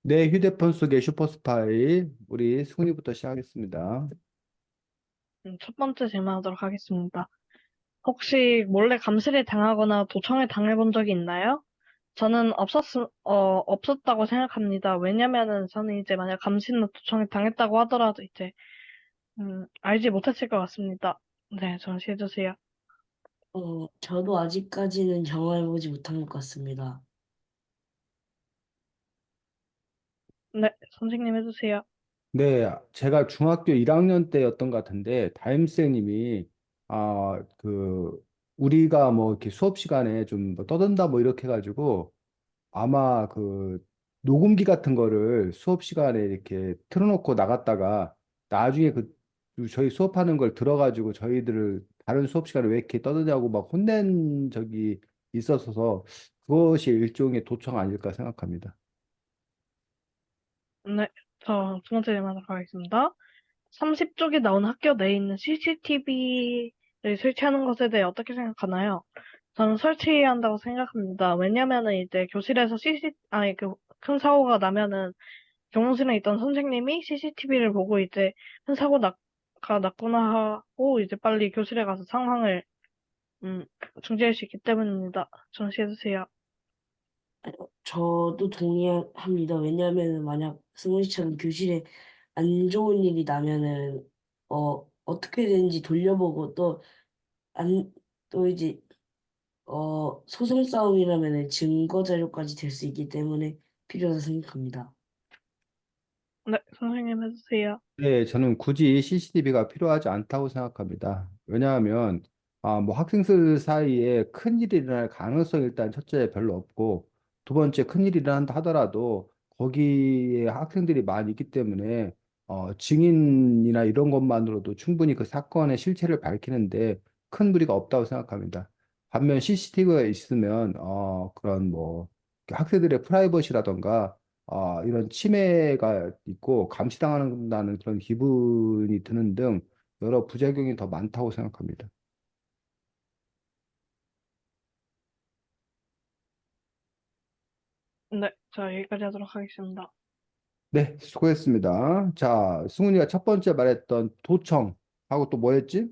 내 휴대폰 속의 슈퍼스파이, 우리 승훈이부터 시작하겠습니다. 첫 번째 질문하도록 하겠습니다. 혹시 몰래 감시를 당하거나 도청을 당해본 적이 있나요? 저는 없었다고 생각합니다. 왜냐면은 저는 이제 만약 감시나 도청을 당했다고 하더라도 이제, 알지 못했을 것 같습니다. 네, 전시해주세요. 저도 아직까지는 경험해보지 못한 것 같습니다. 네, 선생님 해주세요. 네, 제가 중학교 1학년 때였던 것 같은데, 담임쌤님이, 우리가 뭐 이렇게 수업 시간에 좀뭐 떠든다 뭐 이렇게 해가지고, 아마 그 녹음기 같은 거를 수업 시간에 이렇게 틀어놓고 나갔다가, 나중에 저희 수업하는 걸 들어가지고 저희들을 다른 수업 시간에 왜 이렇게 떠드냐고 막 혼낸 적이 있었어서, 그것이 일종의 도청 아닐까 생각합니다. 네, 저 두 번째 질문하도록 하겠습니다. 30쪽에 나온 학교 내에 있는 CCTV를 설치하는 것에 대해 어떻게 생각하나요? 저는 설치해야 한다고 생각합니다. 왜냐면은 이제 교실에서 큰 사고가 나면은 교무실에 있던 선생님이 CCTV를 보고 이제 큰 사고가 났구나 하고 이제 빨리 교실에 가서 상황을 음, 중지할 수 있기 때문입니다. 전시해주세요. 저도 동의합니다. 왜냐하면 만약 승훈 씨처럼 교실에 안 좋은 일이 나면은 어떻게 되는지 돌려보고 안, 또 이제 소송 싸움이라면은 증거 자료까지 될 수 있기 때문에 필요하다 생각합니다. 네, 선생님 해주세요. 네, 저는 굳이 CCTV가 필요하지 않다고 생각합니다. 왜냐하면, 뭐 학생들 사이에 큰일이 일어날 가능성이 일단 첫째 별로 없고, 두 번째 큰일이 일어난다 하더라도 거기에 학생들이 많이 있기 때문에, 증인이나 이런 것만으로도 충분히 그 사건의 실체를 밝히는데 큰 무리가 없다고 생각합니다. 반면 CCTV가 있으면, 그런 뭐 학생들의 프라이버시라던가 이런 침해가 있고 감시당한다는 그런 기분이 드는 등 여러 부작용이 더 많다고 생각합니다. 네, 자 여기까지 하도록 하겠습니다. 네, 수고했습니다. 자, 승훈이가 첫 번째 말했던 도청하고 또 뭐 했지?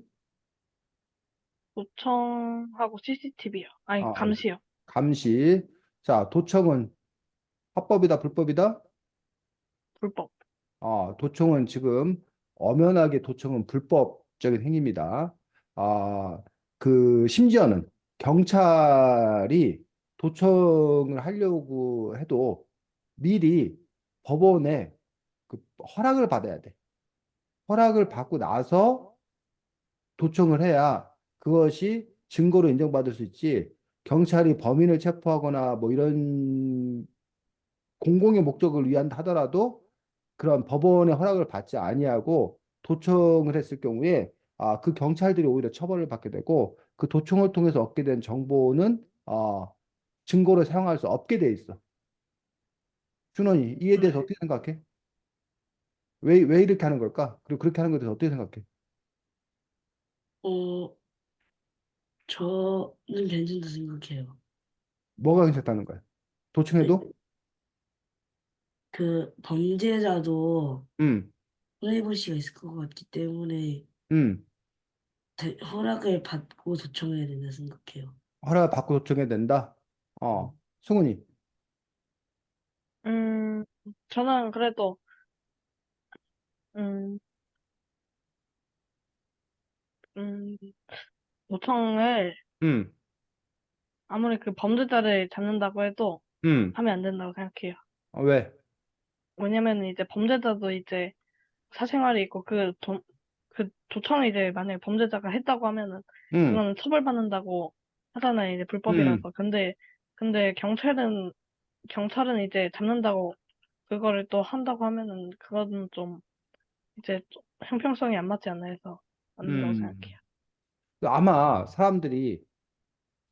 도청하고 CCTV요. 아니, 아, 감시요. 감시. 자, 도청은 합법이다, 불법이다? 불법. 도청은 지금 엄연하게 도청은 불법적인 행위입니다. 심지어는 경찰이 도청을 하려고 해도 미리 법원에 그 허락을 받아야 돼. 허락을 받고 나서 도청을 해야 그것이 증거로 인정받을 수 있지. 경찰이 범인을 체포하거나 뭐 이런 공공의 목적을 위한다 하더라도 그런 법원의 허락을 받지 아니하고 도청을 했을 경우에 그 경찰들이 오히려 처벌을 받게 되고 그 도청을 통해서 얻게 된 정보는 증거로 사용할 수 없게 돼 있어. 준원이 이에 대해서 네. 어떻게 생각해? 왜 이렇게 하는 걸까? 그리고 그렇게 하는 것에 대해서 어떻게 생각해? 어, 저는 괜찮다 생각해요. 뭐가 괜찮다는 거야? 네, 도청해도? 그 범죄자도 음, 프라이버시가 있을 것 같기 때문에 음. 허락을 받고 도청해야 된다 생각해요. 허락 받고 도청해야 된다? 음. 승훈이. 음, 저는 그래도, 음, 음, 도청을 음, 아무리 그 범죄자를 잡는다고 해도 음. 하면 안 된다고 생각해요. 왜? 왜냐면 이제 범죄자도 이제 사생활이 있고 그 도청을 이제 만약에 범죄자가 했다고 하면은 음, 그거는 처벌받는다고 하잖아요. 이제 음. 불법이라서. 근데 경찰은 이제 잡는다고 그거를 또 한다고 하면은 그거는 좀 이제 좀 형평성이 안 맞지 않나 해서 안 된다고 음. 생각해요. 아마 사람들이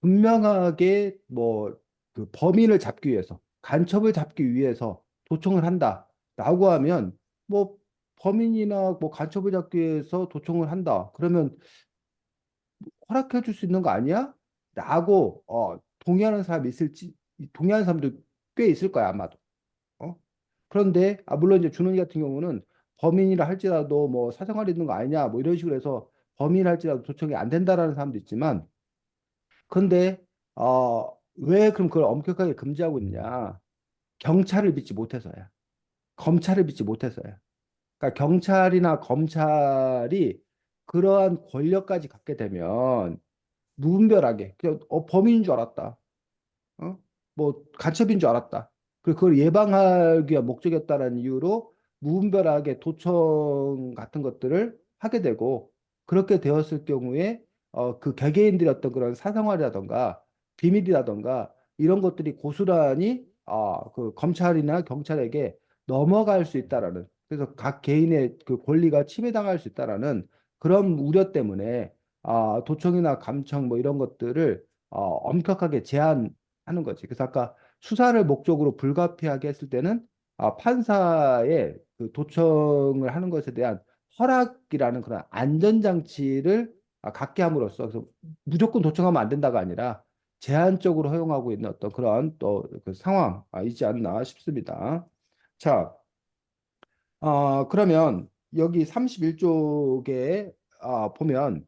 분명하게 뭐 그 범인을 잡기 위해서, 간첩을 잡기 위해서 도청을 한다라고 하면 뭐 범인이나 뭐 간첩을 잡기 위해서 도청을 한다. 그러면 허락해 줄 수 있는 거 아니야? 라고 동의하는 사람이 있을지 동의하는 사람도 꽤 있을 거야, 아마도. 어? 그런데 물론 이제 준원이 같은 경우는 범인이라 할지라도 뭐 사생활이 있는 거 아니냐 뭐 이런 식으로 해서 범인이라 할지라도 도청이 안 된다라는 사람도 있지만 근데 왜 그럼 그걸 엄격하게 금지하고 있냐? 경찰을 믿지 못해서야. 검찰을 믿지 못해서야. 그러니까 경찰이나 검찰이 그러한 권력까지 갖게 되면 무분별하게 그냥 범인인 줄 알았다. 어? 뭐 간첩인 줄 알았다. 그리고 그걸 예방하기 위한 목적이었다는 이유로 무분별하게 도청 같은 것들을 하게 되고 그렇게 되었을 경우에 그 개개인들의 어떤 그런 사생활이라던가 비밀이라던가 이런 것들이 고스란히 그 검찰이나 경찰에게 넘어갈 수 있다라는 그래서 각 개인의 그 권리가 침해당할 수 있다라는 그런 우려 때문에 도청이나 감청 뭐 이런 것들을 엄격하게 제한 하는 거지. 그래서 아까 수사를 목적으로 불가피하게 했을 때는 판사의 그 도청을 하는 것에 대한 허락이라는 그런 안전장치를 갖게 함으로써 그래서 무조건 도청하면 안 된다가 아니라 제한적으로 허용하고 있는 어떤 그런 또 그 상황이지 않나 싶습니다. 자, 그러면 여기 31쪽에 보면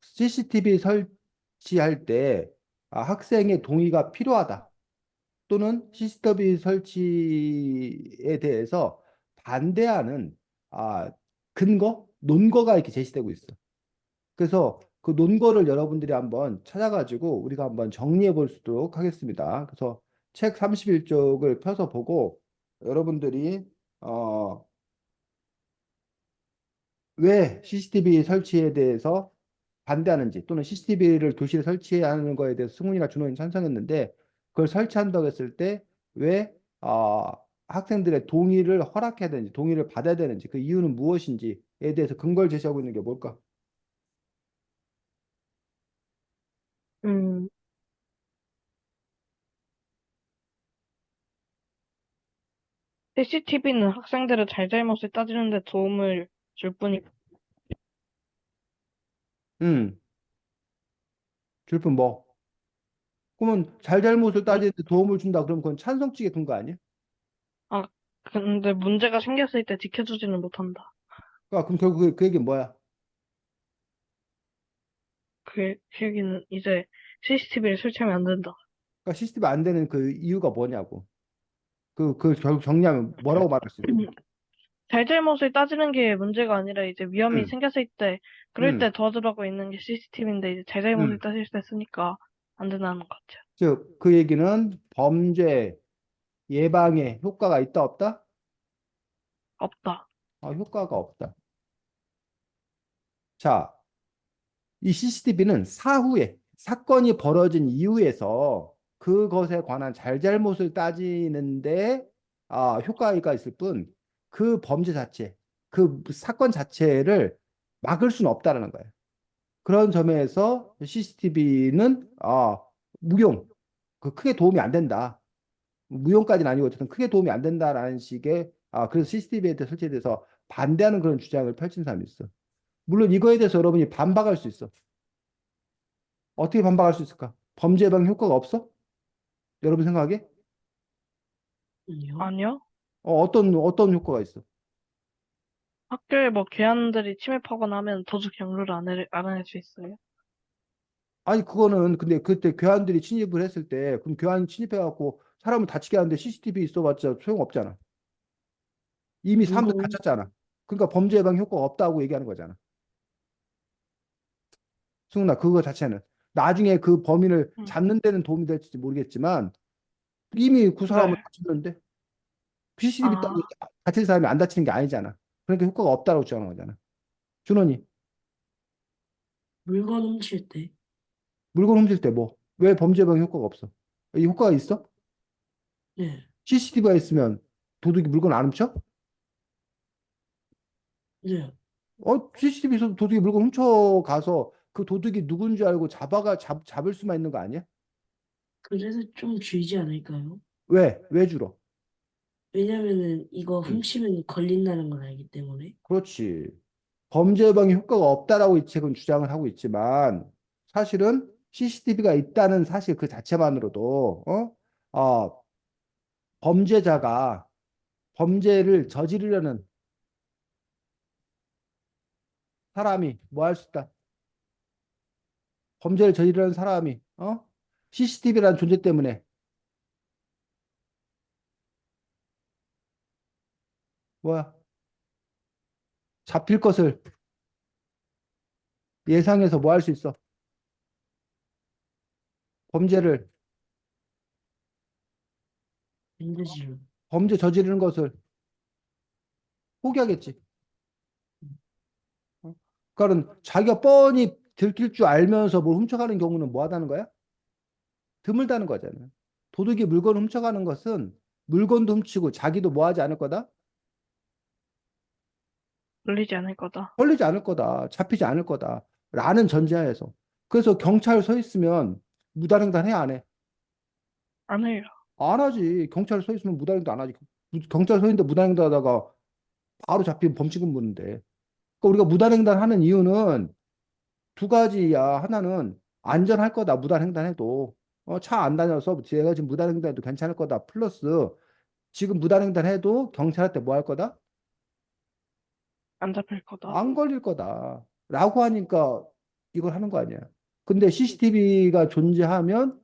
CCTV 설치할 때 학생의 동의가 필요하다. 또는 CCTV 설치에 대해서 반대하는 논거가 이렇게 제시되고 있어. 그래서 그 논거를 여러분들이 한번 찾아가지고 우리가 한번 정리해 볼 수 있도록 하겠습니다. 그래서 책 31쪽을 펴서 보고 여러분들이 어, 왜 CCTV 설치에 대해서 반대하는지 또는 CCTV를 교실에 설치해야 하는 거에 대해서 승훈이나 준호는 찬성했는데 그걸 설치한다고 했을 때 왜 학생들의 동의를 허락해야 되는지 동의를 받아야 되는지 그 이유는 무엇인지에 대해서 근거를 제시하고 있는 게 뭘까? 음, CCTV는 학생들의 잘잘못을 따지는 데 도움을 줄 뿐이고, 음, 줄뿐 뭐 그러면 잘잘못을 문- 따지는데 도움을 준다 그러면 그건 찬성측에 둔 거 아니야? 아, 근데 문제가 생겼을 때 지켜주지는 못한다. 그러니까 그럼 결국 그 얘기는 뭐야? 그 얘기는 이제 CCTV를 설치하면 안 된다. 그러니까 CCTV 안 되는 그 이유가 뭐냐고 그 결국 정리하면 뭐라고 말할 수 있어? 잘잘못을 따지는 게 문제가 아니라 이제 위험이 음, 생겼을 때, 그럴 음, 때 도와주라고 있는 게 CCTV인데 이제 잘잘못을 음. 따질 때 쓰니까 안 된다는 것 같아요. 즉, 그 얘기는 범죄 예방에 효과가 있다, 없다? 없다. 효과가 없다. 자, 이 CCTV는 사후에, 사건이 벌어진 이후에서 그것에 관한 잘잘못을 따지는데, 효과가 있을 뿐, 그 범죄 자체, 그 사건 자체를 막을 수는 없다라는 거예요. 그런 점에서 CCTV는, 무용, 크게 도움이 안 된다. 무용까지는 아니고 어쨌든 크게 도움이 안 된다라는 식의 그래서 CCTV에 대해 설치에 대해서 반대하는 그런 주장을 펼친 사람이 있어. 물론 이거에 대해서 여러분이 반박할 수 있어. 어떻게 반박할 수 있을까? 범죄 예방 효과가 없어? 여러분 생각에? 아니요. 아니요? 어떤 효과가 있어? 학교에 뭐 괴한들이 침입하거나 하면 도주 경로를 알아낼 수 있어요. 아니 그거는 근데 그때 괴한들이 침입을 했을 때 그럼 괴한이 침입해갖고 사람을 다치게 하는데 CCTV 있어봤자 소용없잖아. 이미 사람들 물건, 다쳤잖아. 그러니까 범죄 예방 효과가 없다고 얘기하는 거잖아. 승훈아 그거 자체는 나중에 그 범인을 음, 잡는 데는 도움이 될지 모르겠지만 이미 그 사람을 네. 다쳤는데 CCTV 아, 때문에 다친 사람이 안 다치는 게 아니잖아. 그러니까 효과가 없다고 주장하는 거잖아. 준원이 물건 훔칠 때. 물건 훔칠 때 뭐? 왜 범죄 예방 효과가 없어? 이 효과가 있어? 네. CCTV가 있으면 도둑이 물건 안 훔쳐? 네. CCTV에서 도둑이 물건 훔쳐가서 그 도둑이 누군지 알고 잡을 수만 있는 거 아니야? 그래서 좀 줄지 않을까요? 왜? 왜 줄어? 왜냐면은 이거 응, 훔치면 걸린다는 걸 알기 때문에. 그렇지. 범죄 예방에 효과가 없다라고 이 책은 주장을 하고 있지만 사실은 CCTV가 있다는 사실 그 자체만으로도 범죄자가 범죄를 저지르려는 사람이 뭐 할 수 있다? 범죄를 저지르려는 사람이 CCTV라는 존재 때문에 뭐야? 잡힐 것을 예상해서 뭐 할 수 있어? 범죄를 힘들지로. 범죄 저지르는 것을 포기하겠지. 그러니까 자기가 뻔히 들킬 줄 알면서 뭘 훔쳐가는 경우는 뭐 하다는 거야? 드물다는 거잖아요. 도둑이 물건을 훔쳐가는 것은 물건도 훔치고 자기도 뭐 하지 않을 거다? 걸리지 않을 거다. 걸리지 않을 거다. 잡히지 않을 거다. 라는 전제하에서. 그래서 경찰 서 있으면 무단횡단 해, 안 해? 안 해요. 안 하지. 경찰 서 있으면 무단횡단 안 하지. 경찰 서 있는데 무단횡단 하다가 바로 잡히면 범칙금 무는데. 그러니까 우리가 무단횡단 하는 이유는 두 가지야. 하나는 안전할 거다. 무단횡단해도. 차 안 다녀서 제가 지금 무단횡단해도 괜찮을 거다. 플러스 지금 무단횡단해도 경찰한테 뭐 할 거다? 안 잡힐 거다. 안 걸릴 거다. 라고 하니까 이걸 하는 거 아니야. 근데 CCTV가 존재하면,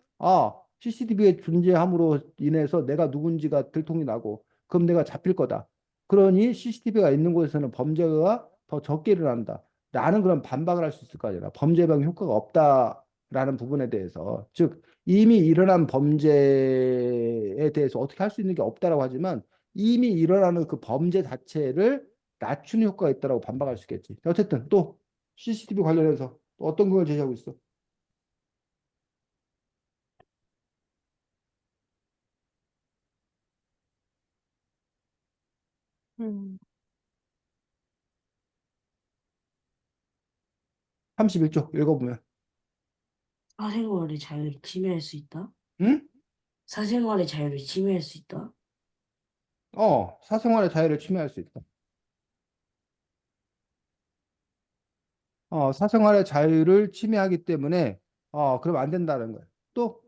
CCTV가 존재함으로 인해서 내가 누군지가 들통이 나고, 그럼 내가 잡힐 거다. 그러니 CCTV가 있는 곳에서는 범죄가 더 적게 일어난다. 라는 그런 반박을 할 수 있을 거 아니야. 범죄 예방 효과가 없다라는 부분에 대해서. 즉, 이미 일어난 범죄에 대해서 어떻게 할 수 있는 게 없다라고 하지만, 이미 일어나는 그 범죄 자체를 낮추는 효과가 있다고 반박할 수 있겠지. 어쨌든 또 CCTV 관련해서 또 어떤 걸 제시하고 있어? 음, 31쪽 읽어보면. 사생활의 자유를 침해할 수 있다? 응? 사생활의 자유를 침해할 수 있다? 사생활의 자유를 침해할 수 있다. 사생활의 자유를 침해하기 때문에 그럼 안 된다는 거야. 또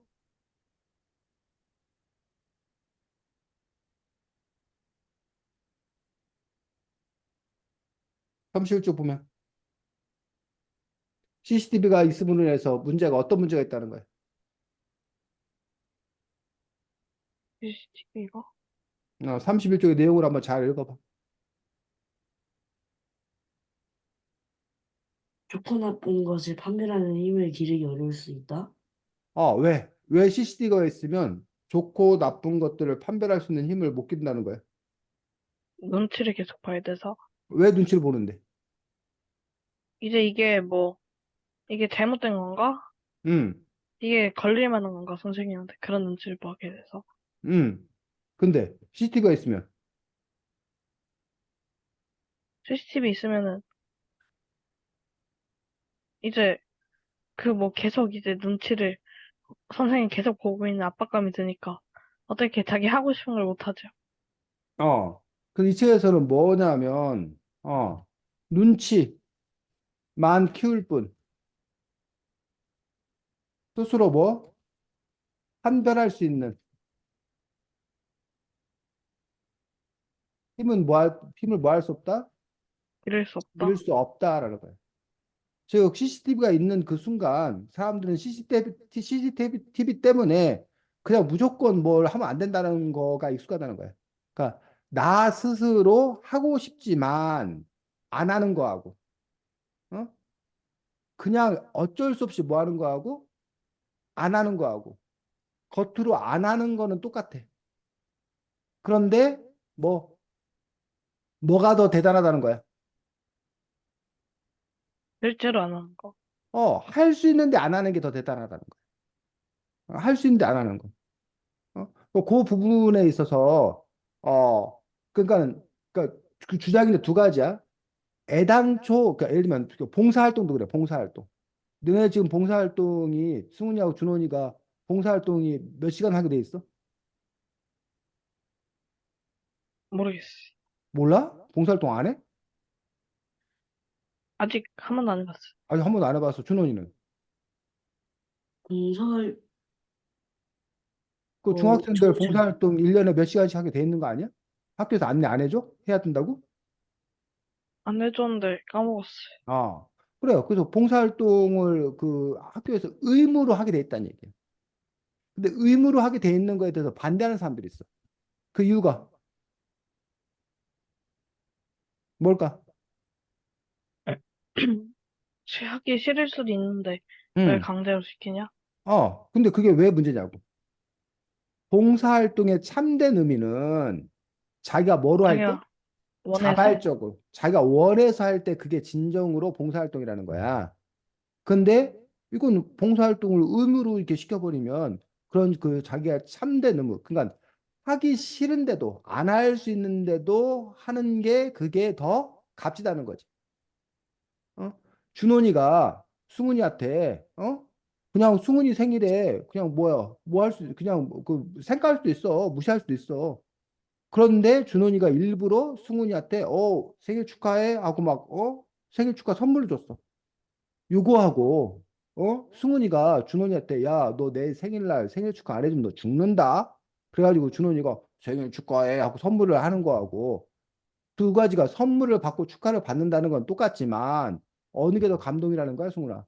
31쪽 보면 CCTV가 있음으로 인해서 문제가 어떤 문제가 있다는 거야. CCTV가? 31쪽의 내용을 한번 잘 읽어봐. 좋고 나쁜 것을 판별하는 힘을 기르기 어려울 수 있다? 왜? 왜 CCTV가 있으면 좋고 나쁜 것들을 판별할 수 있는 힘을 못 기른다는 거야. 눈치를 계속 봐야 돼서. 왜 눈치를 보는데? 이제 이게 잘못된 건가? 음. 이게 걸릴 만한 건가? 선생님한테 그런 눈치를 보게 돼서. 음. 근데 CCTV가 있으면 CCTV 있으면은 이제 계속 이제 눈치를 선생님이 계속 보고 있는 압박감이 드니까 어떻게 자기 하고 싶은 걸 못하죠. 이 책에서는 뭐냐면 눈치만 키울 뿐 스스로 뭐 판별할 수 있는 힘을 뭐 할 수 없다? 이럴 수 잃을 없다. 수 없다라는 거예요. 즉 CCTV가 있는 그 순간 사람들은 CCTV 때문에 그냥 무조건 뭘 하면 안 된다는 거가 익숙하다는 거예요. 그러니까 나 스스로 하고 싶지만 안 하는 거하고 어? 그냥 어쩔 수 없이 뭐 하는 거하고 안 하는 거하고 겉으로 안 하는 거는 똑같아. 그런데 뭐 뭐가 더 대단하다는 거야? 실제로 안 하는 거. 할 수 있는데 안 하는 게 더 대단하다는 거야. 할 수 있는데 안 하는 거. 그 부분에 있어서 그러니까 그 주장이 두 가지야. 애당초 그러니까 예를 들면 그 봉사활동도 그래. 봉사활동. 너네 지금 봉사활동이 승훈이하고 준원이가 봉사활동이 몇 시간 하게 돼 있어? 모르겠어. 몰라? 봉사활동 안 해? 아직 한 번도 안 해봤어. 아니 한 번도 안 해봤어. 준원이는. 공설, 그 중학생들 저처럼, 봉사활동 1년에 몇 시간씩 하게 돼 있는 거 아니야? 학교에서 안내 안 해줘? 해야 된다고? 안 해줬는데 까먹었어요. 아, 그래요. 그래서 봉사활동을 그 학교에서 의무로 하게 돼 있다는 얘기예요. 근데 의무로 하게 돼 있는 거에 대해서 반대하는 사람들이 있어. 그 이유가 뭘까? 하기 싫을 수도 있는데 왜 응. 강제로 시키냐? 근데 그게 왜 문제냐고. 봉사활동의 참된 의미는 자기가 뭐로 할 때? 자기가 원해서? 자발적으로. 자기가 원해서 할 때 그게 진정으로 봉사활동이라는 거야. 근데 이건 봉사활동을 의무로 이렇게 시켜버리면 그런 그 자기가 참된 의무. 그러니까 하기 싫은데도 안 할 수 있는데도 하는 게 그게 더 값지다는 거지. 어? 준원이가 승훈이한테 그냥 승훈이 생일에 그냥 뭐야 뭐 할 수 그냥 그 생각할 수도 있어 무시할 수도 있어. 그런데 준원이가 일부러 승훈이한테 생일 축하해 하고 막 생일 축하 선물을 줬어. 요거하고 승훈이가 준원이한테 야 너 내 생일날 생일 축하 안 해주면 너 죽는다. 그래가지고 준원이가 생일 축하해 하고 선물을 하는 거하고 두 가지가 선물을 받고 축하를 받는다는 건 똑같지만 어느 게 더 감동이라는 거야, 승훈아?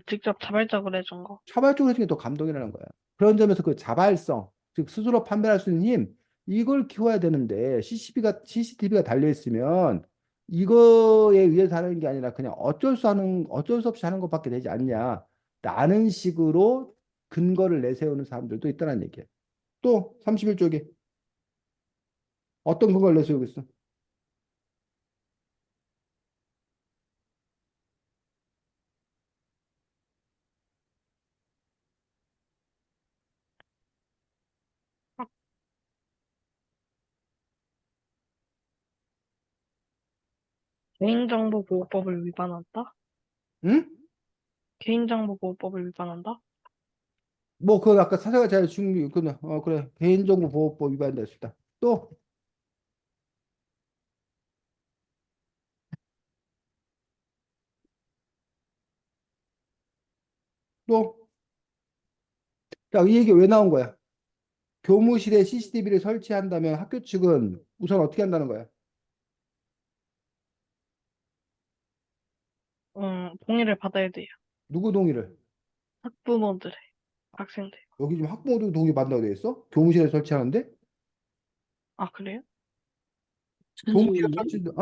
직접 자발적으로 해준 거. 자발적으로 해주는 게 더 감동이라는 거야. 그런 점에서 그 자발성, 즉 스스로 판별할 수 있는 힘, 이걸 키워야 되는데 CCTV가 달려 있으면 이거에 의해서 하는 게 아니라 그냥 어쩔 수 없이 하는 것밖에 되지 않냐. 라는 식으로 근거를 내세우는 사람들도 있다는 얘기야. 또 31쪽에 어떤 근거를 내세우고 있어? 개인정보보호법을 위반한다? 응? 개인정보보호법을 위반한다? 뭐, 그, 아까 사생활 자유 중립, 그래. 개인정보 보호법 위반될 수 있다. 또, 또. 자, 이 얘기 왜 나온 거야? 교무실에 CCTV를 설치한다면 학교 측은 우선 어떻게 한다는 거야? 동의를 받아야 돼요. 누구 동의를? 학부모들의, 학생들. 여기 지금 학부모도 동의 받는다고 돼 있어? 교무실에 설치하는데? 아, 그래요? 교무실에 선생님들?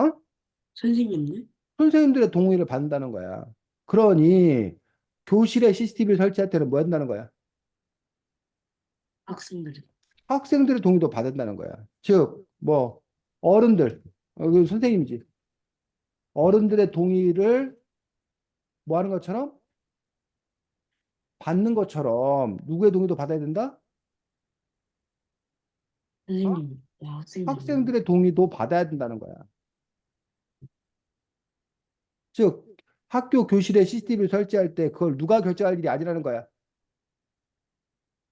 선생님들? 선생님들의 동의를 받는다는 거야. 그러니, 교실에 CCTV를 설치할 때는 뭐 한다는 거야? 학생들. 학생들의 동의도 받는다는 거야. 즉, 뭐, 어른들, 그 선생님이지. 어른들의 동의를 뭐 하는 것처럼? 받는 것처럼 누구의 동의도 받아야 된다? 어? 선생님. 학생들이요. 학생들의 동의도 받아야 된다는 거야. 즉, 학교 교실에 CCTV를 설치할 때 그걸 누가 결정할 일이 아니라는 거야.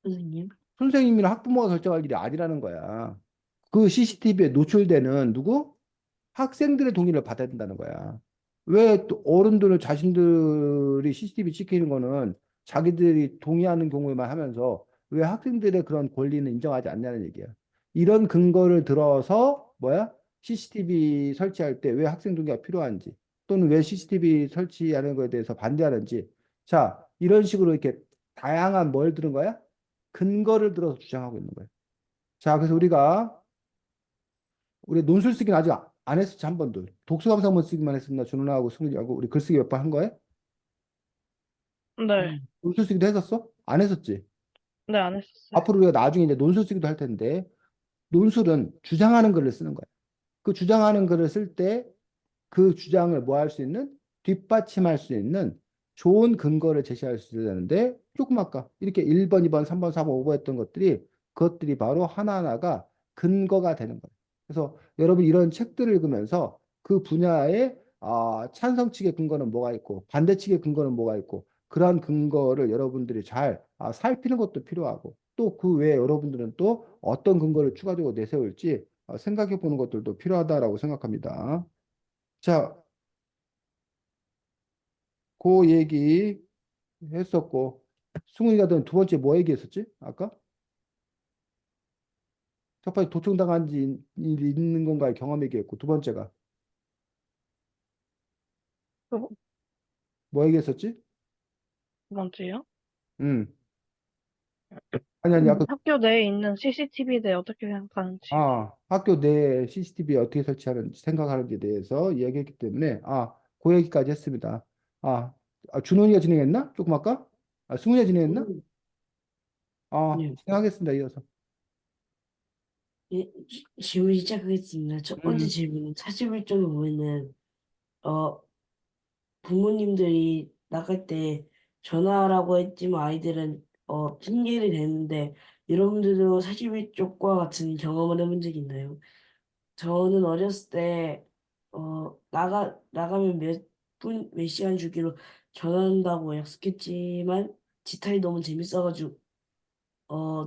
선생님. 선생님이나 학부모가 결정할 일이 아니라는 거야. 그 CCTV에 노출되는 누구? 학생들의 동의를 받아야 된다는 거야. 왜 또 어른들은 자신들이 CCTV 찍히는 거는 자기들이 동의하는 경우에만 하면서 왜 학생들의 그런 권리는 인정하지 않냐는 얘기야. 이런 근거를 들어서 뭐야? CCTV 설치할 때 왜 학생 동의가 필요한지 또는 왜 CCTV 설치하는 거에 대해서 반대하는지 자, 이런 식으로 이렇게 다양한 뭘 들은 거야? 근거를 들어서 주장하고 있는 거야. 자, 그래서 우리 논술 쓰기는 아직 안 했었지 한 번도. 독서 감상문 쓰기만 했었나 준호하고 승리하고 우리 글쓰기 몇 번 한 거야? 네. 음. 논술 쓰기도 했었어? 안 했었지. 네, 안 했었어요. 앞으로 우리가 나중에 이제 논술 쓰기도 할 텐데 논술은 주장하는 글을 쓰는 거야. 그 주장하는 글을 쓸 때 그 주장을 뭐 할 수 있는 뒷받침할 수 있는 좋은 근거를 제시할 수 있어야 되는데 조금 아까 이렇게 1번, 2번, 3번, 4번, 5번 했던 것들이 그것들이 바로 하나하나가 근거가 되는 거예요. 그래서 여러분 이런 책들을 읽으면서 그 분야에 찬성 측의 근거는 뭐가 있고 반대 측의 근거는 뭐가 있고 그러한 근거를 여러분들이 잘 살피는 것도 필요하고 또 그 외에 여러분들은 또 어떤 근거를 추가적으로 내세울지 생각해 보는 것들도 필요하다라고 생각합니다. 자, 그 얘기 했었고, 승훈이가 넌 두 번째 뭐 얘기했었지? 아까? 첫 번째 도청당한 지 일이 있는 건가의 경험 얘기했고 두 번째가 두, 뭐 얘기했었지? 두 번째요? 음. 아니 아까 학교 내에 있는 CCTV에 대해 어떻게 생각하는지. 학교 내 CCTV 어떻게 설치하는지 생각하는지에 대해서 이야기했기 때문에 그 얘기까지 했습니다. 아, 준호이가 진행했나? 조금 아까? 승훈이가 진행했나? 음, 네. 진행하겠습니다. 이어서. 예, 질문 시작하겠습니다. 첫 번째 음, 질문은 41쪽에 보면은 어 부모님들이 나갈 때 전화라고 했지만 아이들은 핑계를 대는데 여러분들도 41쪽과 같은 경험을 해본 적 있나요? 저는 어렸을 때 나가면 몇 시간 주기로 전화한다고 약속했지만 지탈이 너무 재밌어가지고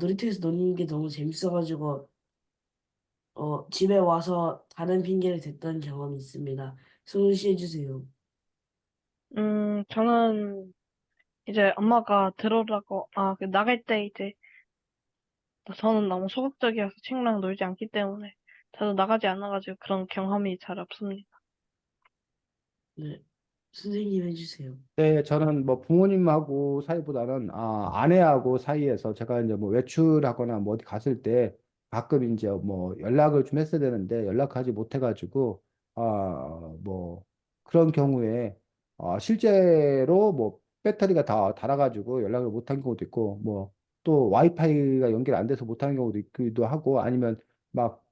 놀이터에서 노는 게 너무 재밌어가지고 집에 와서 다른 핑계를 댔던 경험이 있습니다. 승훈 씨 해주세요. 저는 이제 엄마가 들어오라고, 나갈 때 이제, 저는 너무 소극적이어서 친구랑 놀지 않기 때문에 자주 나가지 않아가지고 그런 경험이 잘 없습니다. 네, 선생님 해주세요. 네, 저는 뭐 부모님하고 사이보다는 아내하고 사이에서 제가 이제 뭐 외출하거나 뭐 어디 갔을 때 가끔 이제 뭐 연락을 좀 했어야 되는데 연락하지 못해가지고 뭐 그런 경우에 실제로 뭐 배터리가 다 닳아가지고 연락을 못한 경우도 있고 뭐 또 와이파이가 연결 안 돼서 못하는 경우도 있기도 하고 아니면 막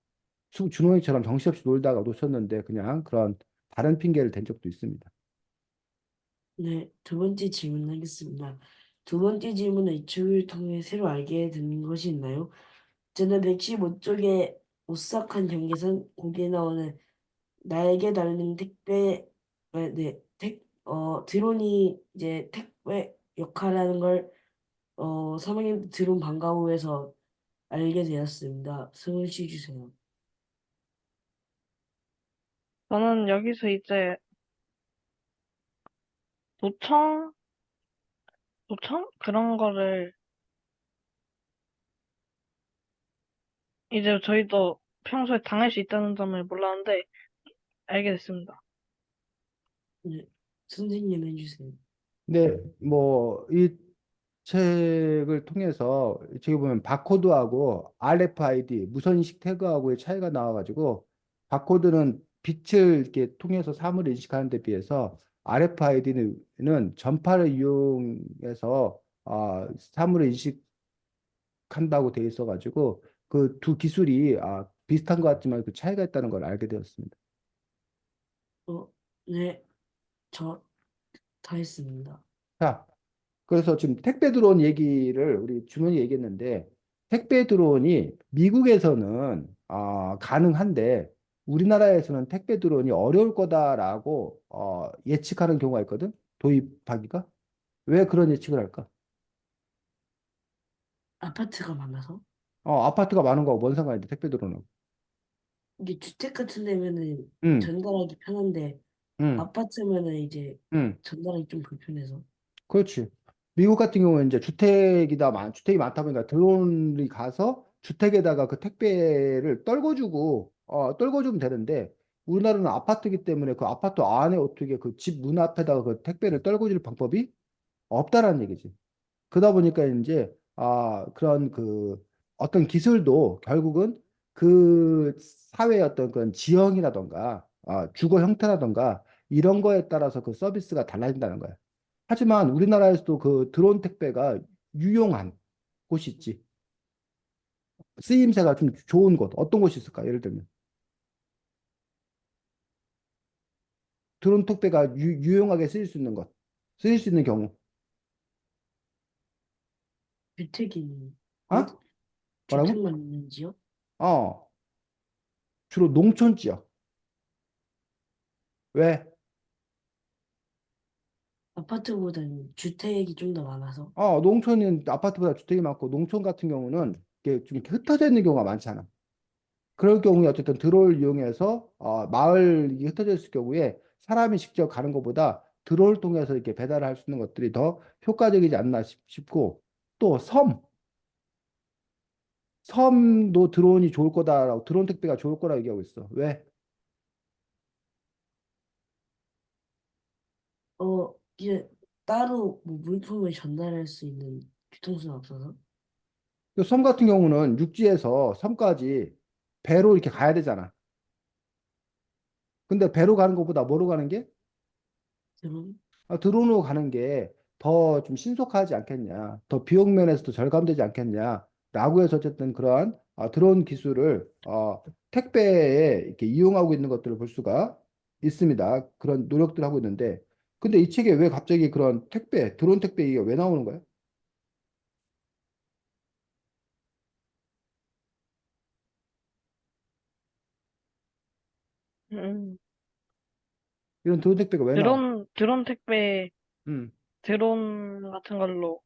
준호이처럼 정신없이 놀다가 놓쳤는데 그냥 그런 다른 핑계를 댄 적도 있습니다. 네, 두 번째 질문 하겠습니다. 두 번째 질문은 이쪽을 통해 새로 알게 된 것이 있나요? 저는 115쪽에 오싹한 경계선 거기에 나오는 날개 달린 택배, 드론이 이제 택배 역할하는 걸 3학년 드론 방과후에서 알게 되었습니다. 승훈 씨 주세요. 저는 여기서 이제 도청? 도청? 그런 거를 이제 저희도 평소에 당할 수 있다는 점을 몰랐는데 알게 됐습니다. 네, 선생님 해주세요. 근데 뭐 이 책을 통해서 저기 보면 바코드하고 RFID 무선인식 태그하고의 차이가 나와가지고 바코드는 빛을 이렇게 통해서 사물을 인식하는 데 비해서 RFID는 전파를 이용해서 사물을 인식한다고 돼 있어가지고 그 두 기술이 비슷한 것 같지만 그 차이가 있다는 걸 알게 되었습니다. 어, 네, 저 다 했습니다. 자, 그래서 지금 택배 드론 얘기를 우리 준원이 얘기했는데 택배 드론이 미국에서는 가능한데 우리나라에서는 택배 드론이 어려울 거다라고 예측하는 경우가 있거든. 도입하기가. 왜 그런 예측을 할까? 아파트가 많아서 아파트가 많은 거하고 뭔 상관이 돼, 택배 드론은. 이게 주택 같은 데면은 응, 전달하기 편한데 응, 아파트면은 이제 응. 전달하기 좀 불편해서. 그렇지. 미국 같은 경우는 이제 주택이 많다 보니까 드론이 가서 주택에다가 그 택배를 떨궈주면 되는데 우리나라는 아파트이기 때문에 그 아파트 안에 어떻게 그 집 문 앞에다가 그 택배를 떨궈줄 방법이 없다라는 얘기지. 그러다 보니까 이제 그런 그 어떤 기술도 결국은 그 사회의 어떤 그런 지형이라던가 주거 형태라던가 이런 거에 따라서 그 서비스가 달라진다는 거야. 하지만 우리나라에서도 그 드론 택배가 유용한 곳이 있지. 쓰임새가 좀 좋은 곳. 어떤 곳이 있을까? 예를 들면 드론 택배가 유용하게 쓰일 수 있는 것. 쓰일 수 있는 경우. 주택이 있는 아? 곳? 뭐라고? 주택만 있는지요? 어, 주로 농촌 지역. 왜? 아파트보다는 주택이 좀 더 많아서. 농촌은 아파트보다 주택이 많고 농촌 같은 경우는 이게 좀 이렇게 흩어져 있는 경우가 많잖아. 그럴 경우에 어쨌든 드론을 이용해서 마을이 흩어져 있을 경우에 사람이 직접 가는 것보다 드론을 통해서 이렇게 배달을 할 수 있는 것들이 더 효과적이지 않나 싶고 또 섬, 섬도 드론이 좋을 거다라고, 드론 택배가 좋을 거라고 얘기하고 있어. 왜? 이제 따로 뭐 물품을 전달할 수 있는 교통수가 없어서. 그섬 같은 경우는 육지에서 섬까지 배로 이렇게 가야 되잖아. 근데 배로 가는 것보다 뭐로 가는 게? 드론? 드론으로 가는 게 더 좀 신속하지 않겠냐, 더 비용 면에서도 절감되지 않겠냐, 라고 해서 어쨌든 그러한 드론 기술을 택배에 이렇게 이용하고 있는 것들을 볼 수가 있습니다. 그런 노력들을 하고 있는데, 근데 이 책에 왜 갑자기 그런 택배, 드론 택배 얘기가 왜 나오는 거야? 음, 이런 드론 택배가 왜 나와? 드론 택배, 음, 드론 같은 걸로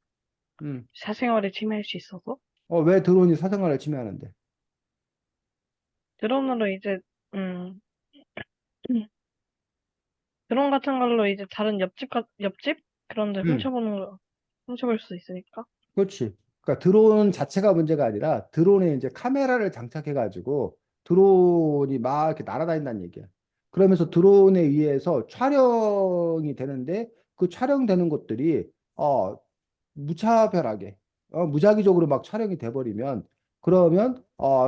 음. 사생활을 침해할 수 있어서? 왜 드론이 사생활을 침해하는데? 드론으로 이제, 음, 드론 같은 걸로 이제 다른 옆집? 그런 데 음. 훔쳐볼 수 있으니까. 그렇지. 그러니까 드론 자체가 문제가 아니라 드론에 이제 카메라를 장착해가지고 드론이 막 이렇게 날아다닌다는 얘기야. 그러면서 드론에 의해서 촬영이 되는데 그 촬영되는 것들이 무차별하게 무작위적으로 막 촬영이 돼버리면, 그러면